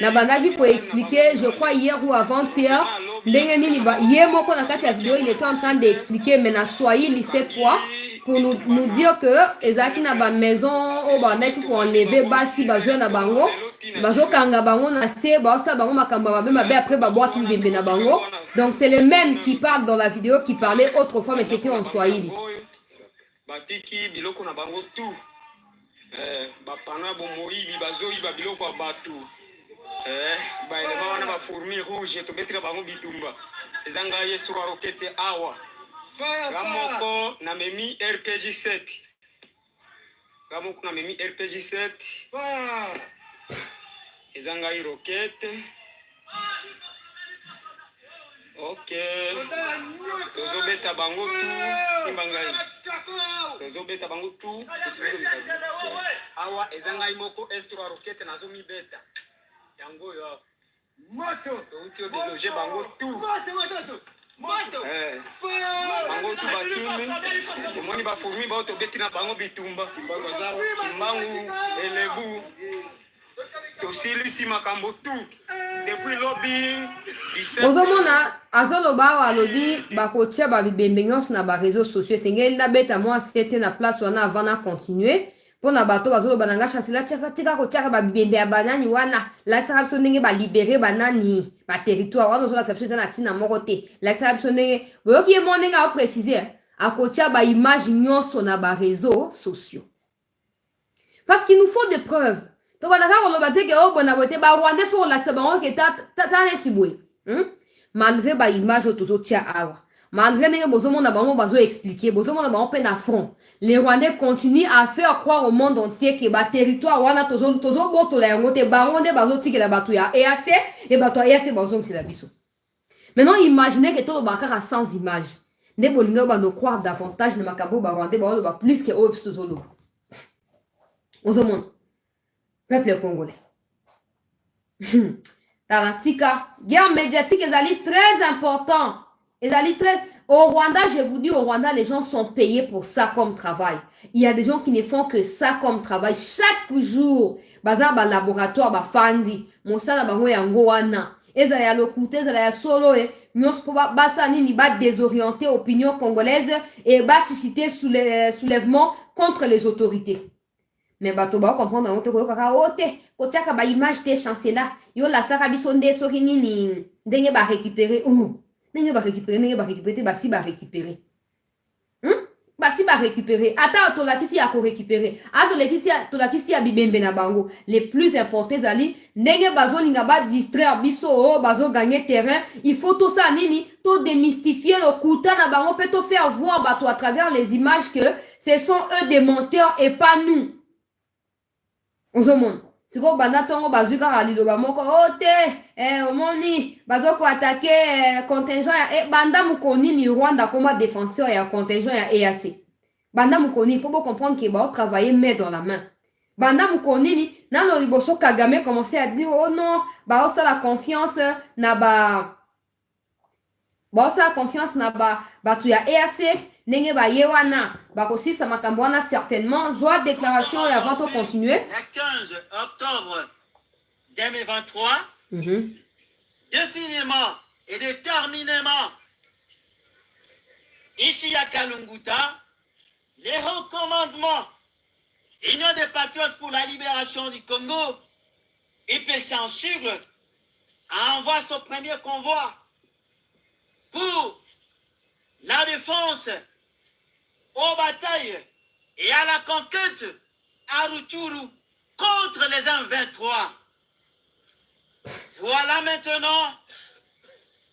na bandaki koexplike je crois hier ou avant-hier ndenge nini ye moko na kati ya vidéo il était en train d'expliquer mais na swahili cette fois pour nous dire que ezalaki na bamaison oyo bandaki koenleve basi bazwa na bango bazokanga bango na se baosala bango makambo ya mabe après babwaki bibembe na bango. Donc c'est le même qui parle dans la vidéo qui parlait autrefois mais c'était en swahili. Batiki biloko na bango tu bapana bomoyibi bazoyiba biloko ya batu baelema wana bafourmi rouge tobetela bango bitumba eza ngai S3 Roquette awa gamoko na memi RPG 7 eza ngai Roquette. Ok, tozobeta bango tu simba ngai tozobeta bango tu awa eza ngai moko S3 Roquette nazomi beta yango yo moto touti odeloge bango tu bango tu bakimi omoni bafourmi bao tobeti na bango bitumba kimbangu elebu tosilisi makambo tu depuis lobi ozomona azoloba awa alobi bakotia babibembe nyonso na bareseau sociaux esengeli nabeta mwa sete na place wana avant na continue mpona bato bazoloba na nga chancela tika kotiaka babibembe ya banani wana lakisaka biso ndenge balibere banani baterritoire wana ozolakisa biso eza na ntina moko te lakisaka biso ndenge boyoki ye mo ndenge aprécise akotia baimage nyonso na bareseau sociaux parce qu'il nous faut des preuves. To banaka koloba te ke obona bote ba Rwanda fo lakisa bango ke ta neti boye malgré ba image tozotia awa malgré ndenge bozomona bango bazo expliquer bozomona bango pe na front les Rwandais continuent à faire croire au monde entier que ba territoire wana tozo botola yango te bango nde bazo tikela bato ya EAC et bato ya EAC bazo ngisela biso. Maintenant imaginez que to bakaka sans image nde bolinga ba no croire davantage na makambo ba Rwandais ba plus que oyo tozolo ozomona peuple congolais. Taratika, guerre médiatique, est très important. Au Rwanda, je vous dis, au Rwanda, les gens sont payés pour ça comme travail. Il y a des gens qui ne font que ça comme travail. Chaque jour, baza ba laboratoire, ba fandi, mosala bango yango wana. Eza ya lokute, eza ya solo, nyos basa nini ba désorienter opinion congolaise et ba susciter soulèvement contre les autorités. Mais bato ba comprendre on te ko kaka ote ko tiaka ba image te chancela yo la saka biso nde soki nini ndenge ba récupérer ndenge ba récupérer te basi ba récupérer basi ba récupérer ata to la kisi ya ko récupérer ato le kisi to la kisi ya bibembe na bango les plus importants ali ndenge bazo linga ba distraire biso bazo gagner terrain il faut tout ça nini to démystifier le kuta na bango peut to faire voir bato à travers les images que ce sont eux des menteurs et pas nous. Ozomon siko banda tongo bazuka raliloba moko ote omoni bazoko attaquer contingent ya banda mukoni ni Rwanda comme défenseur ya contingent ya EAC banda mukoni pour comprendre que ba travailler main dans la main banda mukoni ni nano liboso Kagame commencer à dire oh non ba osa la confiance na ba batu ya EAC nenge ba yewana bakosisa makambo wana certainement joie déclaration et avant de continuer le 15 octobre 2023 définitivement et déterminément ici à Kalunguta les recommandements Union des patriotes pour la libération du Congo, IPC en sigle, envoie son premier convoi pour la défense aux batailles et à la conquête à Rutshuru contre les M23. Voilà maintenant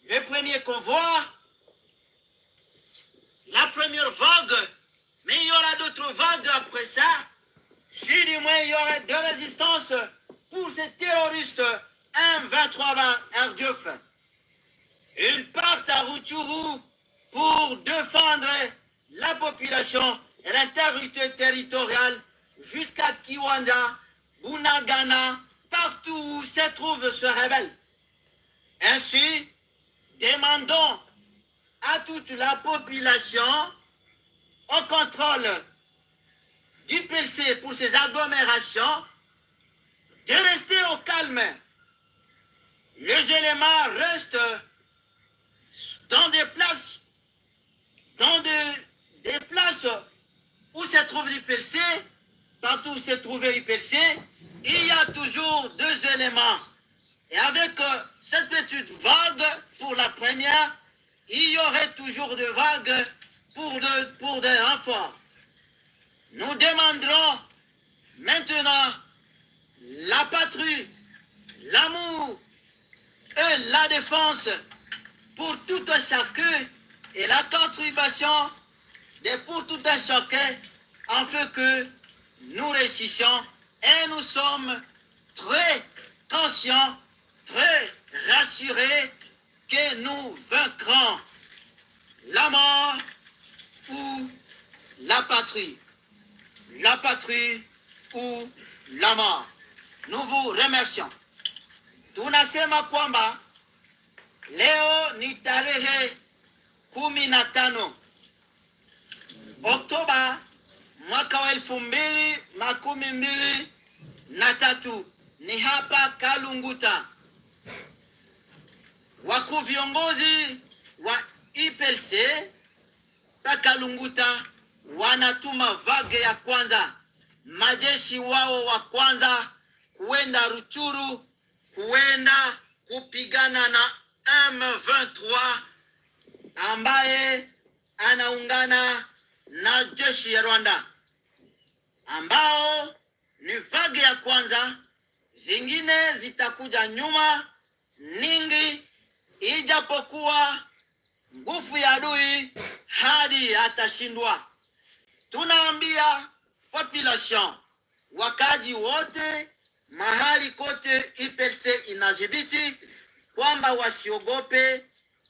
le premier convoi, la première vague, mais il y aura d'autres vagues après ça. Si du moins il y aurait de résistance pour ces terroristes M23 RDF. Ils partent à Rutshuru pour défendre la population et l'intégrité territoriale jusqu'à Kiwanja, Bunagana, partout où se trouve ce rebelle. Ainsi, demandons à toute la population au contrôle du PC pour ces agglomérations de rester au calme. Les éléments restent dans des places, des places où se trouve l'IPLC, partout où se trouve l'IPLC, il y a toujours deux éléments. Et avec cette petite vague pour la première, il y aurait toujours des vagues pour des renforts. Nous demanderons maintenant la patrie, l'amour et la défense pour tout un chacun et la contribution pour tout un chacun afin que nous réussissions et nous sommes très conscients, très rassurés que nous vaincrons la mort ou la patrie. La patrie ou la mort. Nous vous remercions. Tunasema kwamba leo ni tarehe 15 Oktoba mwaka wa 2023 ni hapa Kalunguta. Wakuu viongozi wa IPLC pa Kalunguta wanatuma vage ya kwanza, majeshi wao wa kwanza kuenda Rutshuru, kuenda kupigana na M23 ambaye anaungana na jeshi ya Rwanda, ambao ni vage ya kwanza. Zingine zitakuja nyuma ningi, ijapokuwa nguvu ya adui hadi atashindwa. Tunaambia population, wakaji wote mahali kote IPLC inadhibiti, kwamba wasiogope.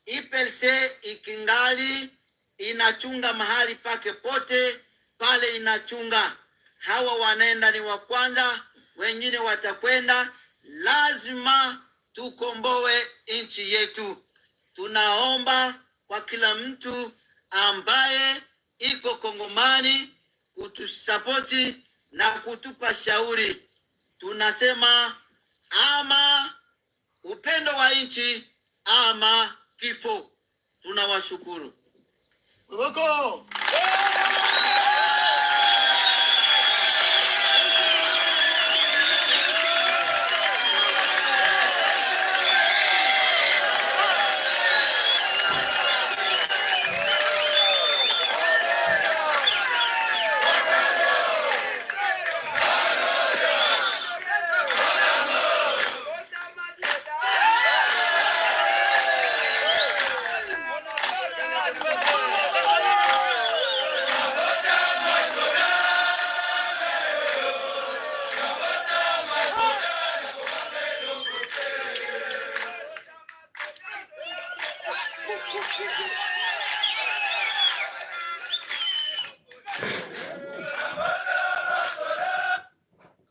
IPLC ikingali inachunga mahali pake pote pale inachunga. Hawa wanaenda ni wa kwanza, wengine watakwenda. Lazima tukomboe nchi yetu. Tunaomba kwa kila mtu ambaye iko Kongomani kutusapoti na kutupa shauri. Tunasema ama upendo wa nchi ama kifo. Tunawashukuru. Woko!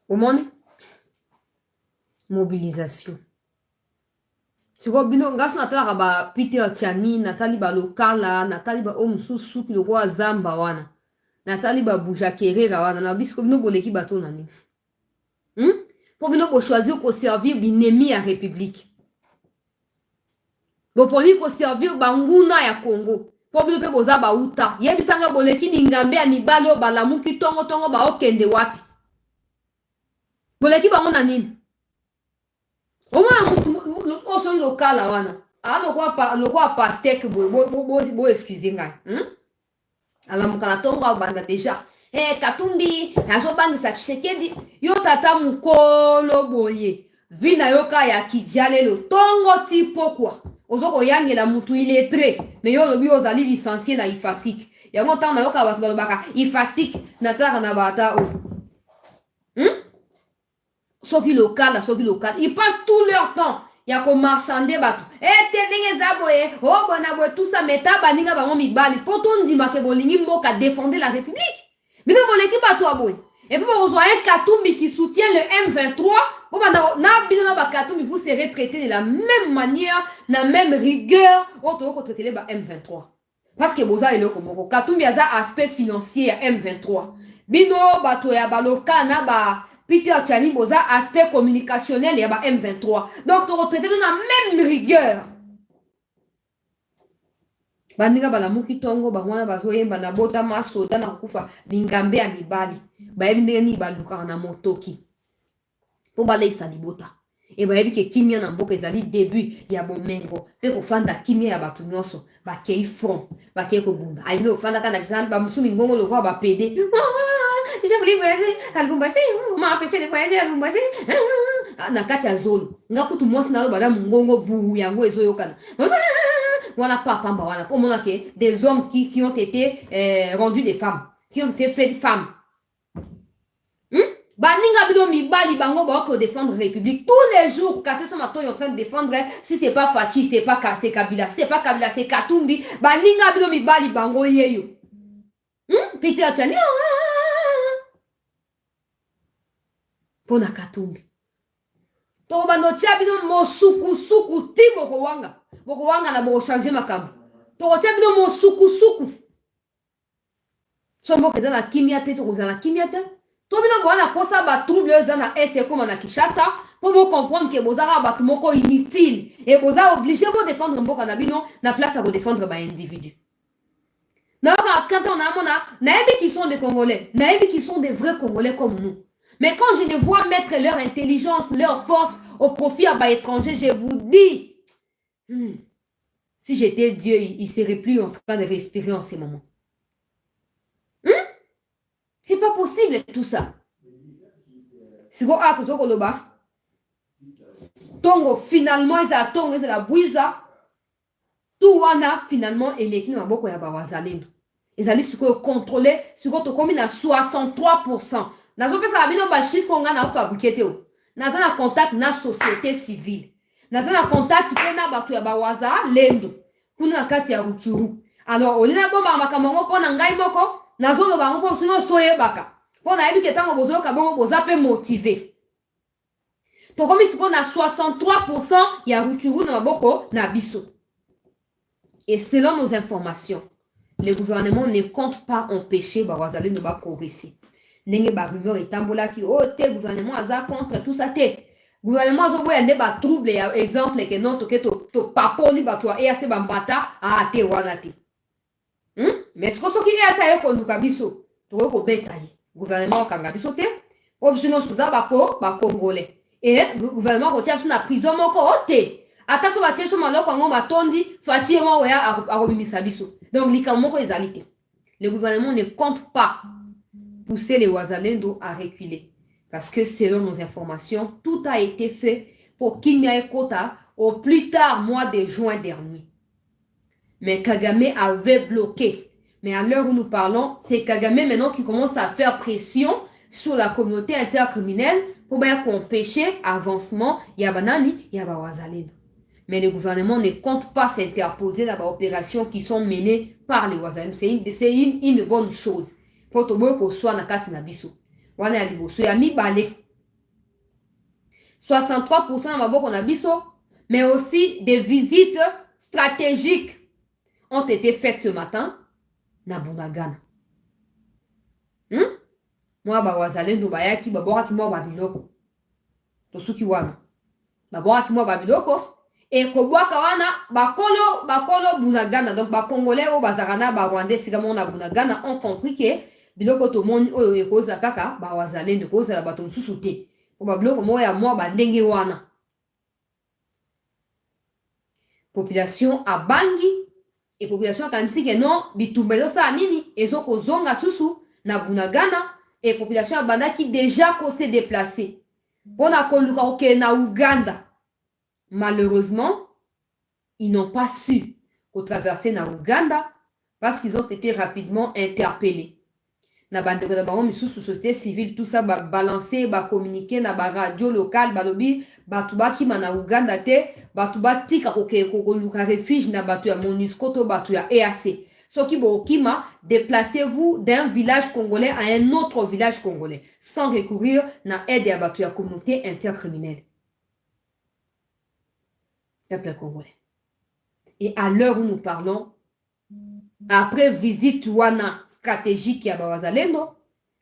Umone mobilisation. Siko bino ngaso natala ba Peter Tiani, natali ba lokala, natali ba omususu ki lokwa zamba wana. Natali ba buja kerera wana na bisiko bino boleki bato nani. Po bino bo choisir ko servir binemi ya république. Bo poni ko servir banguna ya Congo. Po bino pe boza ba uta. Yebisanga boleki ningambe ya mibali o balamuki tongo ba okende wapi. boleki bango na nini omona oso lokala wana lokwa pastek bo excuse ngai alamuka na tongo abanda deja Katumbi azobangisa Tshisekedi yo tata mukolo boye vina yoka ya kijalelo tongo tipo kwa ozoko yangela mutu illettré mais yo lobi ozali licencié na ifasik yango ntango na yoka bato balobaka ifasik na talaka na bata o soki local ils passent tout leur temps ya ko marchander bato te ndenge eza boye bona boye tout ça meta baninga bango mibali po tondima ke bolingi mboka défendre la république bino boleki bato aboye et puis bozwa un Katumbi qui soutient le M23 bon na bino na ba Katumbi vous serez traités de la même manière na même rigueur auto ko traiter ba M23 parce que boza eloko moko Katumbi aza aspect financier ya M23 bino bato ya baloka na ba Peter Tchani boza aspect communicationnel ya ba M23 donc to retraité na même rigueur bandinga balamuki tongo bangwana bazoyemba na bota masoda na kufa bingambe ya mibali bayebi ndenge nini balukaka na motoki po baleisa libota e bayebi ke kimia na mboka ezali début ya bomengo mpe kofanda kimia ya bato nyonso bakei front bakei kobunda alingi ofandaka na kisana bamosusu mingongo lokwa bapede je voulais voyager à Lubumbashi on m'a empêché de voyager à Lubumbashi na kati ya zolo nga kutu mwasi na bana mungongo bu yango ezoyokana wana papa wana pour mon que des hommes qui ont été rendus des femmes qui ont été faits femmes baninga bido mibali bango ba ko défendre la République tous les jours Kassé son matin en train de défendre si c'est pas Fachi c'est pas Kassé Kabila c'est pas Kabila c'est Katumbi baninga bido mibali bango yeyo Peter Tchani pona Katumbi to bano tia bino mosuku ti boko wanga na boko changer makambo to tia bino mosuku sombo ke na kimia te to na kimia te to bino bona kosa ba trouble za na est comme na Kinshasa pour vous comprendre que bozara ba moko inutile et boza obligé pour défendre mboka na bino na place à défendre ba individu na quand on a mona naebi qui sont des Congolais naebi qui sont des vrais Congolais comme nous. Mais quand je les vois mettre leur intelligence, leur force au profit à bas étrangers, je vous dis, si j'étais Dieu, il ne serait plus en train de respirer en ces moments. C'est pas possible tout ça. Si vous avez Tongo, finalement, ils ont Tongo, ils ont la Bouiza. Tout wana, finalement, et les Kina Maboko Yabawazalino. Ils allaient contrôler, sur votre commune à 63%. Nazo pesa bino ba chiffre nga na fabriquer te o. Naza na contact na société civile. Naza na contact pe na batu ya bawaza lendo. Kuna na kati ya Rutshuru. Alors olina bomba makamongo pona ngai moko nazo lo bango po singo stoye baka. Pona yebi ke tango bozo ka bongo boza pe motivé. To komi siko na 63% ya Rutshuru na maboko na biso. Et selon nos informations, le gouvernement ne compte pas empêcher bawaza lendo ba progresser. Nenge ba rumeur etambola ki te gouvernement aza contre tout ça te gouvernement azo boya nde ba trouble ya exemple que non to papoli ba toi et ase ba mbata te wana te mais ce que soki asa yo konduka biso to ko beta ye gouvernement kanga biso te option suza ba congolais et gouvernement ko tia na prison moko te ata so ba tia so maloko ngo batondi fatie mo ya akobimisa biso donc likamo moko ezali te le gouvernement ne compte pas pousser les Wazalendo à reculer. Parce que selon nos informations, tout a été fait pour qu'il n'y ait quota au plus tard mois de juin dernier. Mais Kagame avait bloqué. Mais à l'heure où nous parlons, c'est Kagame maintenant qui commence à faire pression sur la communauté intercriminelle pour bien empêcher avancement Yabanani Yaba Wazalendo. Mais le gouvernement ne compte pas s'interposer dans les opérations qui sont menées par les Wazalendo. C'est une bonne chose. Pour que tu sois na kati na biso. Wana ya liboso ya mibale. 63% na maboko na biso, mais aussi des visites stratégiques ont été faites ce matin na Bunagana. Moi ba Wazalendo bayaki babora ki mo ba biloko. To suki wana. Babora ki mo ba biloko et ko bwaka wana bakolo Bunagana donc ba Congolais o bazarana ba Rwandais sigamon na Bunagana ont compris que biloko to moni oyo ekoza kaka ba Wazalendo koza la bato mususu te Koba biloko moko ya mwa bandenge wana. Population a bangi et population a kanisi que non bitumba ezosala nini ezokozonga susu na Bunagana et population a banda qui déjà ko s'est déplacé pona koluka kokende na Uganda. Malheureusement, ils n'ont pas su traverser na Uganda parce qu'ils ont été rapidement interpellés. Na bandeko na bango misusu société civile tout ça ba balancer ba communiquer na ba radio local ba lobi batu bakima na Uganda te batu batika kokoluka refuge na batu ya MONUSCO to batu ya EAC. Soki bokima, déplacez-vous d'un village congolais à un autre village congolais sans recourir na aide à batu ya communauté intercriminelle. Peuple congolais. Et à l'heure où nous parlons, après visite wana stratégique à Bawazalendo,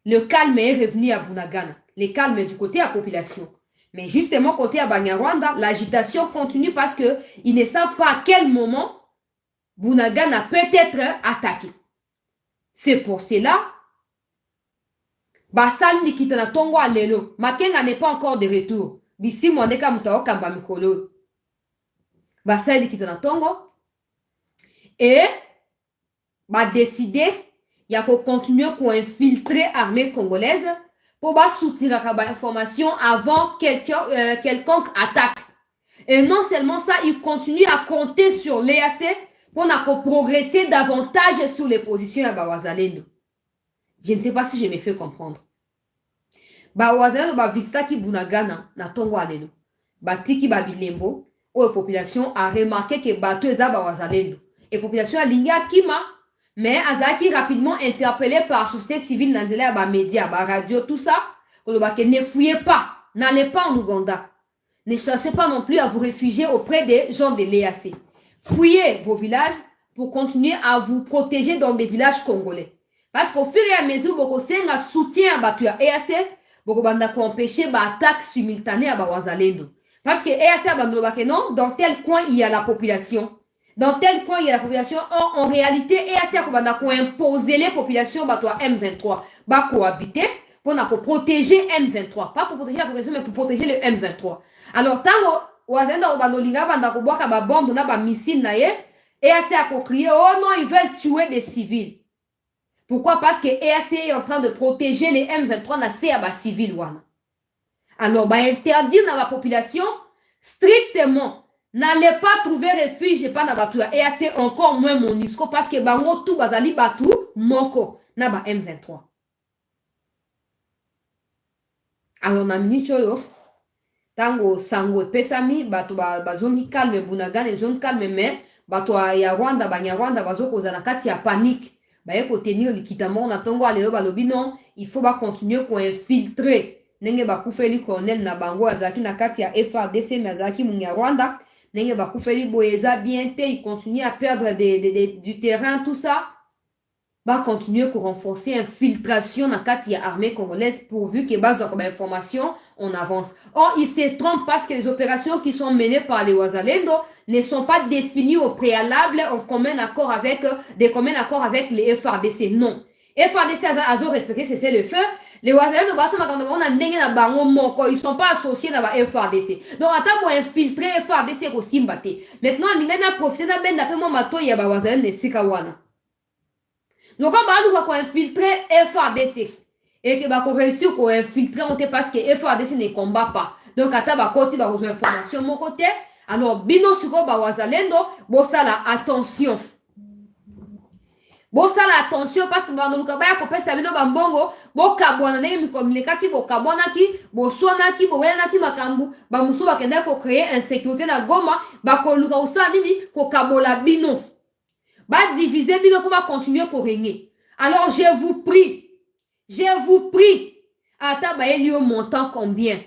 le calme est revenu à Bunagana. Le calme est du côté de la population. Mais justement, côté à Banyarwanda, l'agitation continue parce qu'ils ne savent pas à quel moment Bunagana peut être attaqué. C'est pour cela, Basal Nikitana Tongo Alelo, Makenga n'est pas encore de retour. Bisi Mwandeka Mutao Kamba Mikolo. Basal Nikitana Tongo. Et, décider, il y a qu'on continue pour infiltrer l'armée congolaise pour soutenir l'information avant quelconque attaque. Et non seulement ça, il continue à compter sur l'EAC pour progresser davantage sur les positions à Bawazalendo. Je ne sais pas si je me fais comprendre. Bawazalendo va visiter qui Bunagana na Tongo Alelo. Batiki Babilembo, où la population a remarqué que Bato est à Bawazalendo. Et la population a ligné à Kima. Mais Azaki rapidement interpellé par la société civile, les médias, la radio, tout ça, ne fouillez pas, n'allez pas en Ouganda. Ne cherchez pas non plus à vous réfugier auprès des gens de l'EAC. Fouillez vos villages pour continuer à vous protéger dans des villages congolais. Parce qu'au fur et à mesure, vous avez un soutien à Batuya EAC, vous avez empêché l'attaque simultanée à Bawazalendo. Parce que EAC a non, dans tel coin, il y a la population. Dans tel coin, il y a la population. Or, en réalité, EAC a imposé les populations à M23. Ba cohabiter pour protéger M23. Pas pour protéger la population, mais pour protéger le M23. Alors, tant que Wazenda Obanolinga banda ko boka ba bombe na ba missile na ye, EAC a crié, oh non, ils veulent tuer des civils. Pourquoi? Parce que EAC est en train de protéger les M23 na c'est à ba civil wana. Alors, ba interdire dans la population strictement. N'allez pas trouver refuge et pas na batu ya EAC, encore moins MONUSCO parce que bango tout bazali batu moko na ba M23. Alors na minute yo tango sango pesami batu bazoni calme Bunagana zone calme mais batu ya Rwanda Banyarwanda bazoko za na kati ya panique ba yeko tenir likitamment na tongo alelo balobi non, il faut ba continuer ko infiltrer nenge ba kufeli colonel na bango azaki na kati ya FARDC mais azaki Munyarwanda. Bien, il continue à perdre du terrain, tout ça. Va continuer à renforcer l'infiltration dans l'armée congolaise pourvu que base d'information, on avance. Or, il se trompe parce que les opérations qui sont menées par les Wazalendo ne sont pas définies au préalable en commun accord avec les FARDC. Non. FARDC a respecté cessez le feu. Les Wazalendo ils sont pas associés dans la FARDC. Donc, attends pour infiltrer FARDC au Simbate. Maintenant, on a profité d'un ben d'après moi, mato y a ba Wazalendo ne sikawana. Donc, on va infiltrer FARDC. Et que va réussir à infiltrer, on parce que FARDC ne combat pas. Donc, attends, va côté, va rejoindre information mon côté. Alors, bino suko ba Wazalendo, bon ça là, attention. Bon ça là, attention parce que ba noluka ba ya kopesa bino bambongo, bo kabwana nenge mikomileka ki bo kabwana ki, bo swana ki, bo wena ki makambu, ba muso ba kenda ko créer insécurité na Goma, ba koluka usa nini ko kabola bino. Ba diviser bino pour ba continuer ko régner. Alors je vous prie, ata ba elio montant combien?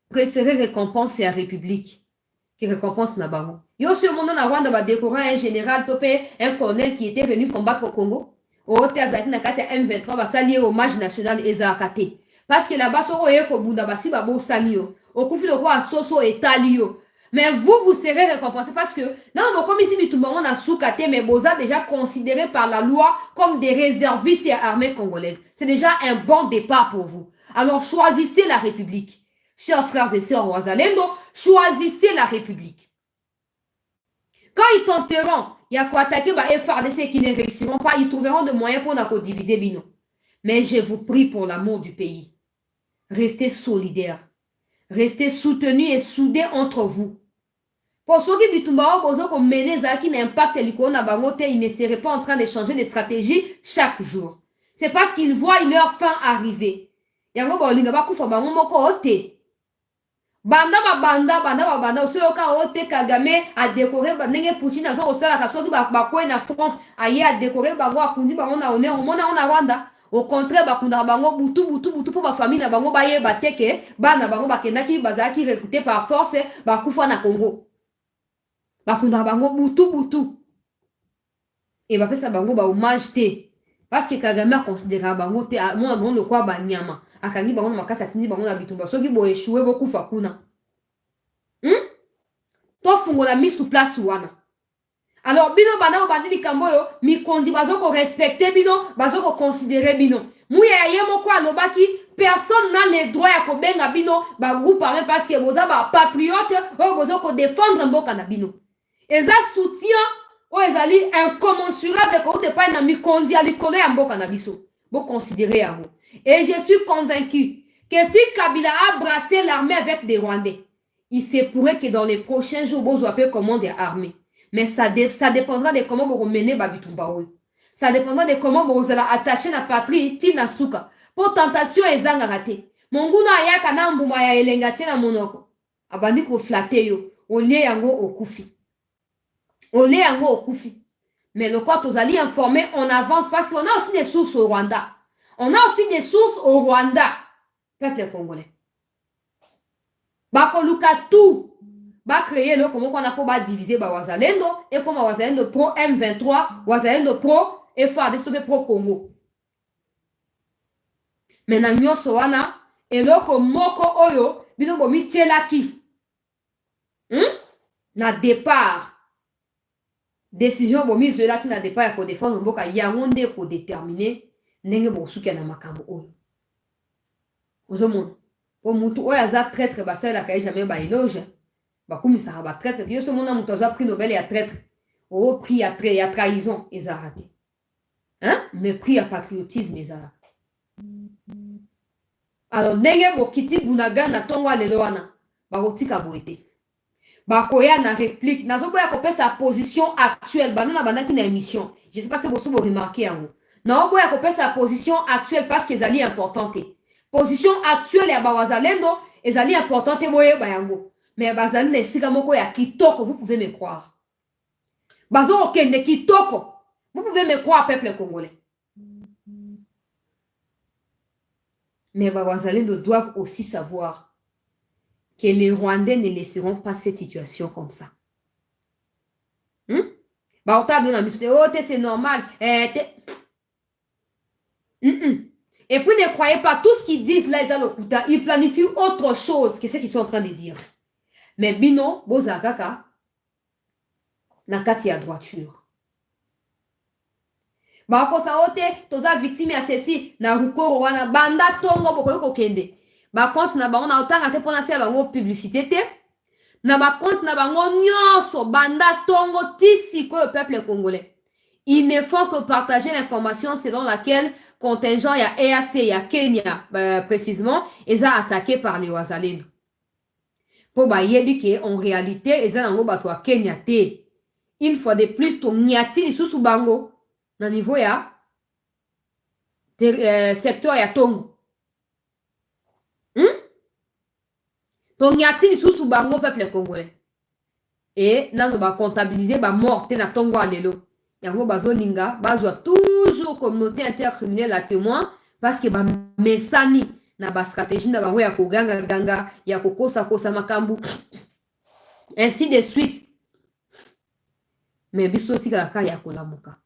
Préférez récompense à République qui récompense na bango. Yo sur mon na Rwanda ba décorer un général topé, un colonel qui était venu combattre au Congo. Au hôtel Zaki na kati M23 ba salier hommage national ezakate. Parce que là-bas soro yeko bunda basi ba bo salio. Au kufi le roi soso etalio. Mais vous serez récompensé parce que non comme ici bitumba on a soukate mais boza déjà considéré par la loi comme des réservistes et armée congolaise. C'est déjà un bon départ pour vous. Alors choisissez la République. Chers frères et sœurs Wazalendo, choisissez la République. Quand ils tenteront, il y a quoi attaquer les FARDC qui ne réussiront pas, ils trouveront des moyens pour nous diviser bino. Mais je vous prie pour l'amour du pays. Restez solidaires. Restez soutenus et soudés entre vous. Pour ceux qui mener qui n'impacte ils ne seraient pas en train de changer de stratégie chaque jour. C'est parce qu'ils voient leur fin arriver. Banda, ote Kagame a décoré nenge Poutine azo osala kasoki bakwe na front aye a décoré bango akundi bango na honneur omona na Rwanda. Au contraire bakunda bango butu pour ba famille na bango baye bateke bana bango bakendaki bazaki recruté par force bakufa na Congo. Bakunda bango butu. Et bapesa bango ba hommage te parce que Kagame a considéré bango te moi bon le quoi ba nyama. Akangi bango na makasa tindi bango na bitumba soki bo échouer beaucoup fakuna. To fungola mi sous place wana. Alors bino bana bandi likambo yo mi konzi bazoko respecter bino bazoko considérer bino. Muya yemo kwa lobaki personne n'a le droit ya kobenga bino ba groupe armé parce que boza ba patriote o bozoko défendre mboka na bino. Eza soutien o ezali incommensurable ko te pa na mi konzi ali kolo ya mboka na biso. Bo considérer yango. Et je suis convaincu que si Kabila a brassé l'armée avec des Rwandais, il se pourrait que dans les prochains jours, vous appelez commande armée. Mais ça dépendra de comment vous menez Babitumba. Ça dépendra de comment vous allez attacher la patrie Tina Suka. Pour tentation et zanga raté. Monguna ayaka na mbuma ya elengati na monoko. Abandi ko flatter yo. Olie yango okufi. Olie yango okufi. Mais le quoi vous allez informer en avance parce qu'on a aussi des sources au Rwanda. On a aussi des sources au Rwanda. Peuple congolais. Bakoluka tout. Ba créer le comment qu'on a pour diviser ba Wazalendo et comme Wazalendo pro M23, Wazalendo pro et FARDC pro Congo. Maintenant nyoso wana eloko moko oyo bino bomi tchelaki. Na départ. Décision bomi zelaki na départ ya ko défendre mboka yangonde ko déterminer ndenge bosuki na makambo oyo. Ozomona. Po mutu oyo aza traître basala ka jamais ba éloge. Bakumisaka ba traître. Yo somona mutu aza prix Nobel ya traître. O prix ya trahison ezarate. Hein? Mais prix ya patriotisme ezarate. Alors ndenge bokiti bunaga na tongo lelo wana. Bakotika boete. Bakoya na réplique. Nazoboya kopesa position actuelle. Banana bandaki na émission. Je sais pas si vous remarquez yango. Non, boya kopesa position actuelle parce qu'ils allaient importante. Position actuelle ya Wazalendo, ils allaient importante boye bayango. Mais bazali na esika moko ya kitoko, vous pouvez me croire. Bazo okende kitoko. Vous pouvez me croire peuple congolais. Mais Wazalendo doivent aussi savoir que les Rwandais ne laisseront pas cette situation comme ça. C'est normal. Et puis ne croyez pas, tout ce qu'ils disent là, ils planifient autre chose que ce qu'ils sont en train de dire. Mais bino, bozakaka, nakati ya droiture. Bakosa ote, toza victime ya ceci, na rukoro wana, banda tongo bokoyoko kende. Ba compte na bango na otanga te pona se bango publicité te. Na ba compte na bango nyonso, banda tongo tisi ko le peuple congolais. Ils ne font que partager l'information selon laquelle contingent il y a EAC, il y a Kenya précisément, ils ont attaqué par les Wazalendo. Pour bayebi que en réalité, ils ont attaqué par Kenya te. Une fois de plus, ton nyati sous bango, dans le niveau ya secteur ya Tongo. Ton nyati sous bango peuple congolais. Et là, on va comptabiliser ba mort te na Tongo alelo. Yango bazolinga bazwa toujours communauté intercriminelle à témoin parce que ba mesani na ba stratégie na bango ya koganga ganga ya kokosa kosa makambu ainsi de suite. Mais biso tika ka ya kolamuka.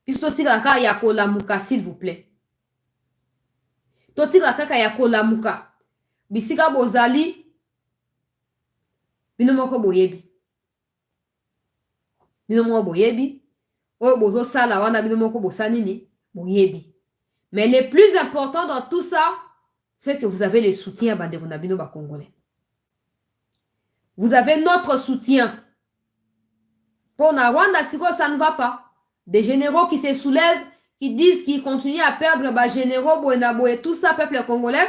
Biso tika ka ya kolamuka s'il vous plaît. To tika ka ya kolamuka. Bisika bozali bino moko boyebi. Bino moko boyebi. Oyo bozo sala wana bino moko bosanini boyebi. Mais le plus important dans tout ça, c'est que vous avez le soutien Banderonabino Congolais. Vous avez notre soutien. Pour Rwanda, ça ne va pas. Des généraux qui se soulèvent, qui disent qu'ils continuent à perdre les généraux, Boenabo et tout ça, peuple congolais.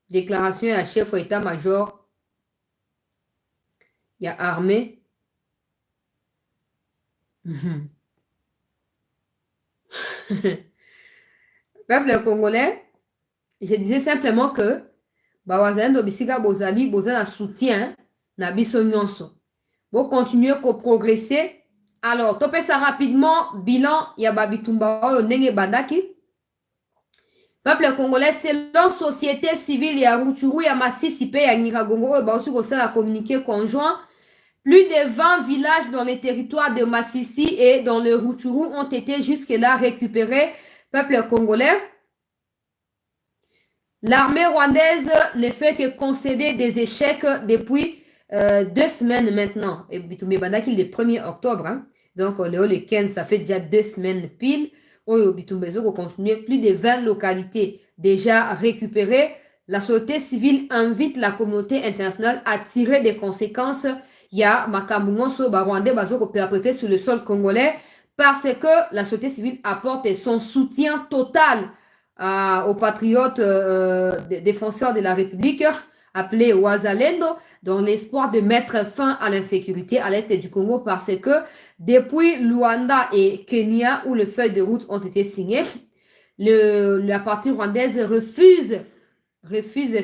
Déclaration à chef état-major. Il y a armée. Peuple congolais, je disais simplement que Bawazalendo Bisika Bozali, Bozala soutien, na biso nyonso. Bon, continuer à progresser. Alors, topé ça rapidement, bilan, Yaba Bitumba, Nenge Bandaki. Peuple congolais, c'est la société civile, ya Rutshuru, ya Masisi, ya Nyiragongo, Bansu, la communiqué conjoint. Plus de 20 villages dans les territoires de Masisi et dans le Rutshuru ont été jusque-là récupérés. Peuple congolais. L'armée rwandaise ne fait que concéder des échecs depuis 2 semaines maintenant. Et Bitumé Bandaki, le 1er octobre. Hein. Donc, le 15, ça fait déjà 2 semaines pile. Bitumé continue. Plus de 20 localités déjà récupérées. La société civile invite la communauté internationale à tirer des conséquences. Il y a Makamungoso Rwandais Bazoko perpétré sur le sol congolais parce que la société civile apporte son soutien total aux patriotes défenseurs de la République, appelés Wazalendo, dans l'espoir de mettre fin à l'insécurité à l'est du Congo parce que depuis Luanda et Kenya, où les feuilles de route ont été signées, la partie rwandaise refuse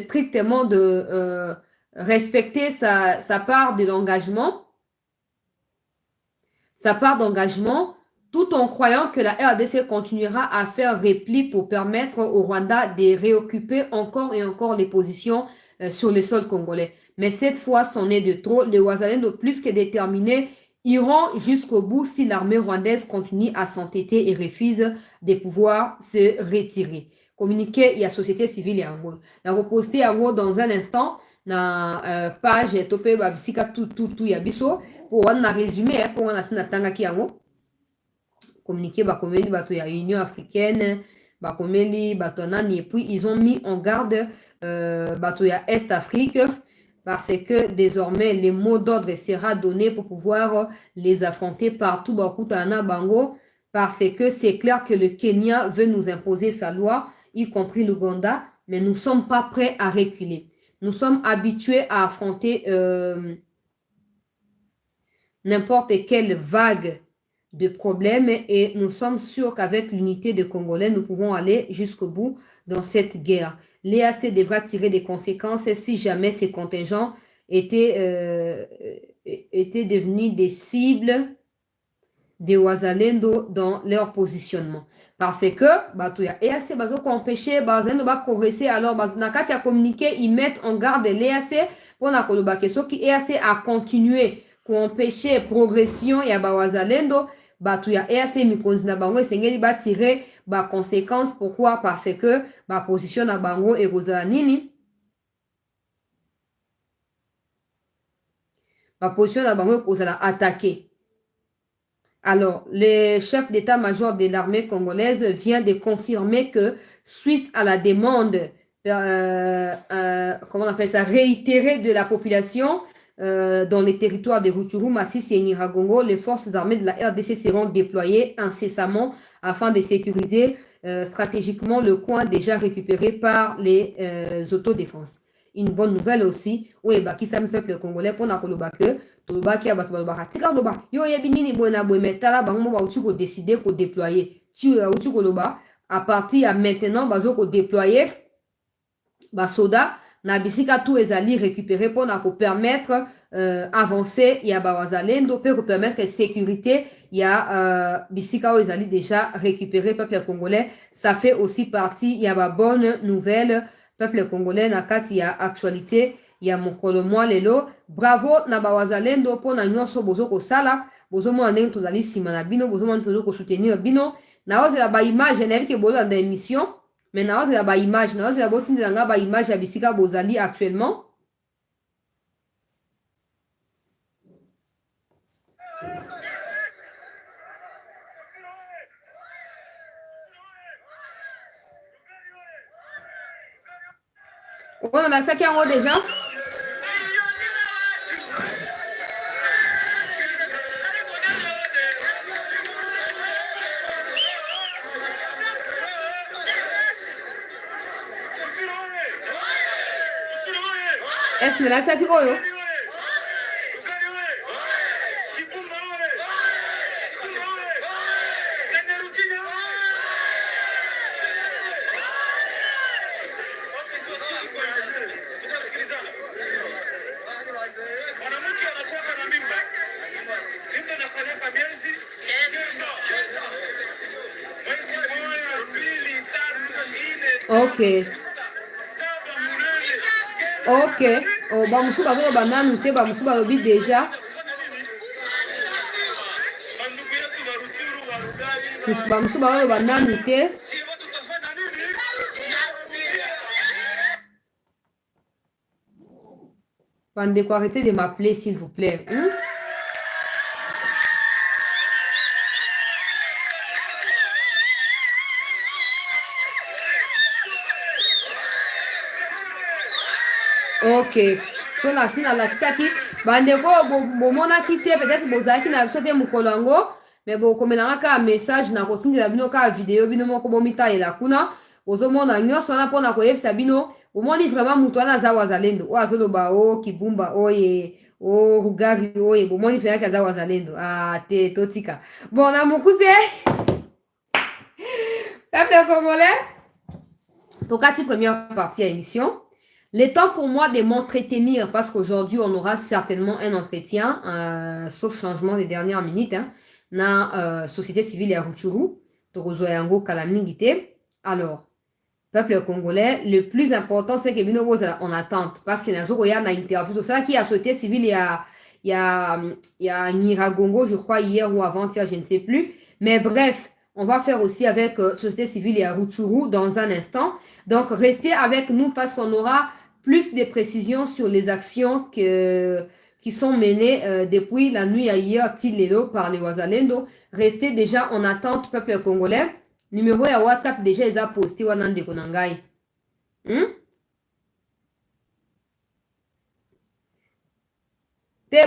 strictement de respecter sa part de l'engagement, tout en croyant que la RDC continuera à faire repli pour permettre au Rwanda de réoccuper encore et encore les positions sur le sol congolais. Mais cette fois, c'en est de trop. Les Wazalendo, plus que déterminés, iront jusqu'au bout si l'armée rwandaise continue à s'entêter et refuse de pouvoir se retirer. Communiqué, il y a société civile et en gros. La reposter en gros dans un instant. Na page topé babisika tout ya biso pour on a résumé pour on a sina tanga ki yango communiqué bakomeli bato ya Union africaine bakomeli bato nani et puis ils ont mis en garde bato ya Est Afrique parce que désormais les mots d'ordre sera donné pour pouvoir les affronter partout bakutana bango parce que c'est clair que le Kenya veut nous imposer sa loi y compris l'Ouganda mais nous sommes pas prêts à reculer. Nous sommes habitués à affronter n'importe quelle vague de problèmes et nous sommes sûrs qu'avec l'unité des Congolais, nous pouvons aller jusqu'au bout dans cette guerre. L'EAC devra tirer des conséquences si jamais ces contingents étaient devenus des cibles des Wazalendo dans leur positionnement. Parce que, l'EAC va empêcher, va progresser. Alors, Nakati a communiqué, ils mettent en garde l'EAC pour la Kolobakeso qui EAC a continué pour empêcher progression et à Wazalendo. EAC Mikonzina Bango et Sengeli va tirer conséquences. Pourquoi? Parce que, position à Bango et Rosalanini. Position à Bango et Rosala attaqué. Alors, le chef d'état-major de l'armée congolaise vient de confirmer que suite à la demande, comment on appelle ça, réitérée de la population dans les territoires de Rutshuru, Masisi et Nyiragongo, les forces armées de la RDC seront déployées incessamment afin de sécuriser stratégiquement le coin déjà récupéré par les autodéfenses. Une bonne nouvelle aussi, oui, qui s'appelle peuple congolais pour la Kolobake. Tolobaki abatu balobaka tika loba yo yebi nini boena boemetala bango ba uti ko décider ko déployer ti ya uti ko loba à partir à maintenant bazo ko déployer ba soda na bisika tout ezali récupérer pour na ko permettre avancer ya ba wazalendo peut permettre sécurité ya bisika ezali déjà récupéré peuple congolais. Ça fait aussi partie ya ba bonne nouvelle peuple congolais na kati ya actualité ya mokolo mwa lelo. Bravo na bawazalendo po na nyonso bozo ko sala bozo mo ndenge tozali sima na bino bozo mo tozo ko soutenir bino na oze la ba image na biki bozo na émission mais na oze la ba image na oze la botinda nga ba image ya bisika bozali actuellement. On a ça qui est en haut déjà. Est-ce que là, ça qui est haut? Ok. Ok. Oh, bamusu bazo bananu te bamusu balobi déjà. Bamusu bazo bananu te. Bandeko, arrêtez de m'appeler s'il vous plaît. Ok. So na sina la kisaki. Bandeko, bomona kite peut-être bozaki na biso te mukolo yango. Mais bokomelanga ka message na kotindela bino ka video bino moko bomitalela kuna. Ozomona nyonso wana mpona koyebisa bino. Omoni vraiment mutu wana aza wazalendo. O azoloba o Kibumba oye. O Rugari oye. Bomoni vraiment aza wazalendo. Ah te totika. Bon na mukuse. Peuple congolais. Pour la première partie de l'émission. Le temps pour moi de m'entretenir, parce qu'aujourd'hui, on aura certainement un entretien, sauf changement des dernières minutes, dans la société civile à Rutshuru, Torozoyango Kalamingite. Alors, peuple congolais, le plus important, c'est que nous sommes en attente, parce que nous avons une interview, tout ça, qui a société civile, il y a Niragongo, je crois, hier ou avant-hier, je ne sais plus. Mais bref, on va faire aussi avec société civile à Rutshuru dans un instant. Donc, restez avec nous parce qu'on aura plus de précisions sur les actions qui sont menées depuis la nuit à hier, Tilelo, par les Wazalendo. Restez déjà en attente, peuple congolais. Numéro à WhatsApp, déjà, ils ont posté Wanande Konangai. Te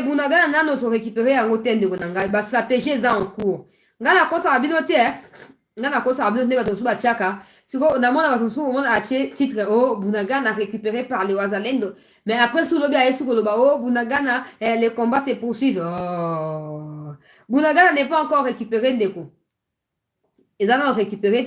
Bunaga, on a notre récupéré à l'hôtel de Konangai. Bah, stratégie est en cours. Ngana kosa abinote, ngana kosa abinote, batosu bachaka. Siko, namona batosu, on a acheté titre, oh, Bunagana récupéré par les Wazalendo. Mais après, sous le bien, sous le bas, oh, Bunagana, les combats se poursuivent. Oh. Bunagana n'est pas encore récupéré, des coups. Et dans la récupéré,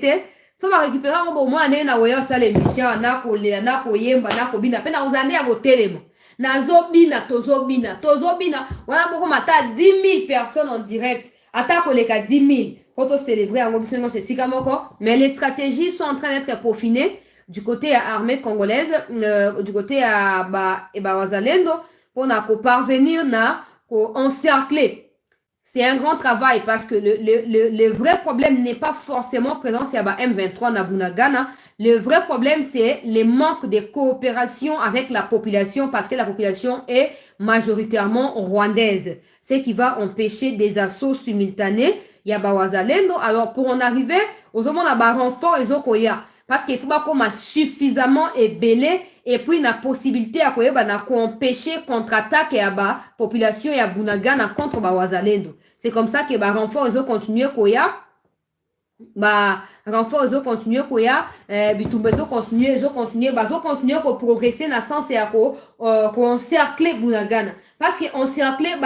ça va récupérer, au moins, on a oya ça les missions, na koyemba, na kobina, pe na ozane à voter, na zobina, tozobina, on a beaucoup mata 10 000 personnes en direct. Attaque les cas 10 000 pour célébrer en option c'est Sikamoko, mais les stratégies sont en train d'être peaufinées du côté armée congolaise, du côté à Wazalendo pour parvenir à encercler. C'est un grand travail parce que le vrai problème n'est pas forcément présent c'est à M23 na Bunagana. Le vrai problème c'est le manque de coopération avec la population parce que la population est majoritairement rwandaise. Ce qui va empêcher des assauts simultanés. Il y a Wazalendo. Alors, pour en arriver, aux hommes, on a un renfort et Zokoya. Parce qu'il faut pas qu'on a suffisamment ébélé et puis la possibilité à empêcher contre-attaque et à la population et à Bunagana contre Wazalendo. C'est comme ça que renfort et continuer Koya. Renfort et continuer Koya. Bitumbezo continuer pour progresser dans le sens et à encercler Bunagana. Parce qu'encercler,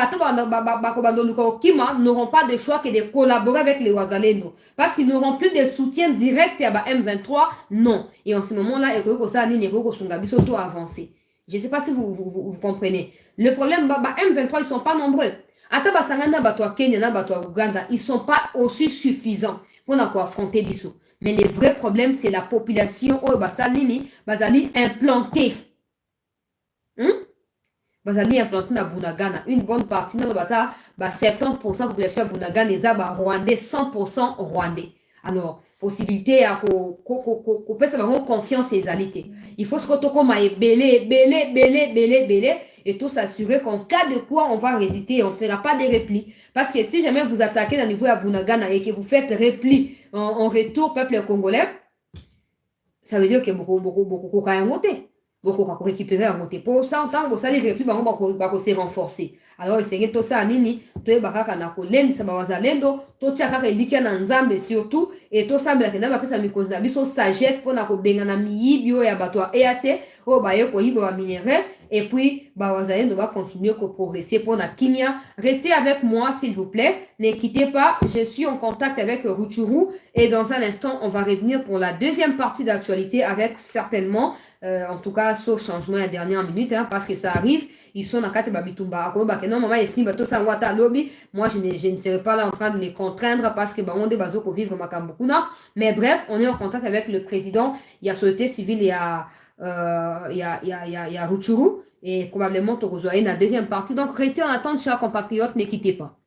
n'auront pas de choix que de collaborer avec les Wazalendo. Parce qu'ils n'auront plus de soutien direct à M23, non. Et en ce moment-là, il faut avancer. Je ne sais pas si vous comprenez. Le problème, M23, ils ne sont pas nombreux. Ils ne sont pas aussi suffisants pour affronter Bissou. Mais le vrai problème, c'est la population implantée. Bazali implanté na Bunagana. Une bonne partie, 70% de la population de Bunagana est rwandais, 100% rwandais. Alors, possibilité à qu'on puisse avoir confiance et égalité. Il faut se retrouver belé, et tout s'assurer qu'en cas de quoi, on va résister et on ne fera pas de repli. Parce que si jamais vous attaquez dans le niveau à Bunagana et que vous faites repli en retour, peuple congolais, ça veut dire que beaucoup quand même voté. bokoka récupérer yango te po ça ntango bosali repli bango bakose renforcer alors esenge tosala nini toyeba kaka na kolendisa bawazalendo totia kaka elikya na nzambe surtout et tosambelaka nzambe apesa mikonzi na biso sagesse mpona kobengana miyibi oyo ya bato ya EAC oyo baye koyiba baminerai et puis bawazalendo bacontinue koprogresser mpona kimia. Restez avec moi s'il vous plaît, ne quittez pas, je suis en contact avec Rutshuru et dans un instant on va revenir pour la deuxième partie d'actualité avec certainement en tout cas sauf changement à la dernière minute hein, parce que ça arrive ils sont dans kati babitumba akoba que non maman ici bato sa wata lobby moi je ne serai pas là en train de les contraindre parce que on de bazo ko vivre makambo kuna mais bref on est en contact avec le président il y a société civile il y a Rutshuru et probablement Tokozoaï la deuxième partie donc restez en attente chers compatriotes ne quittez pas.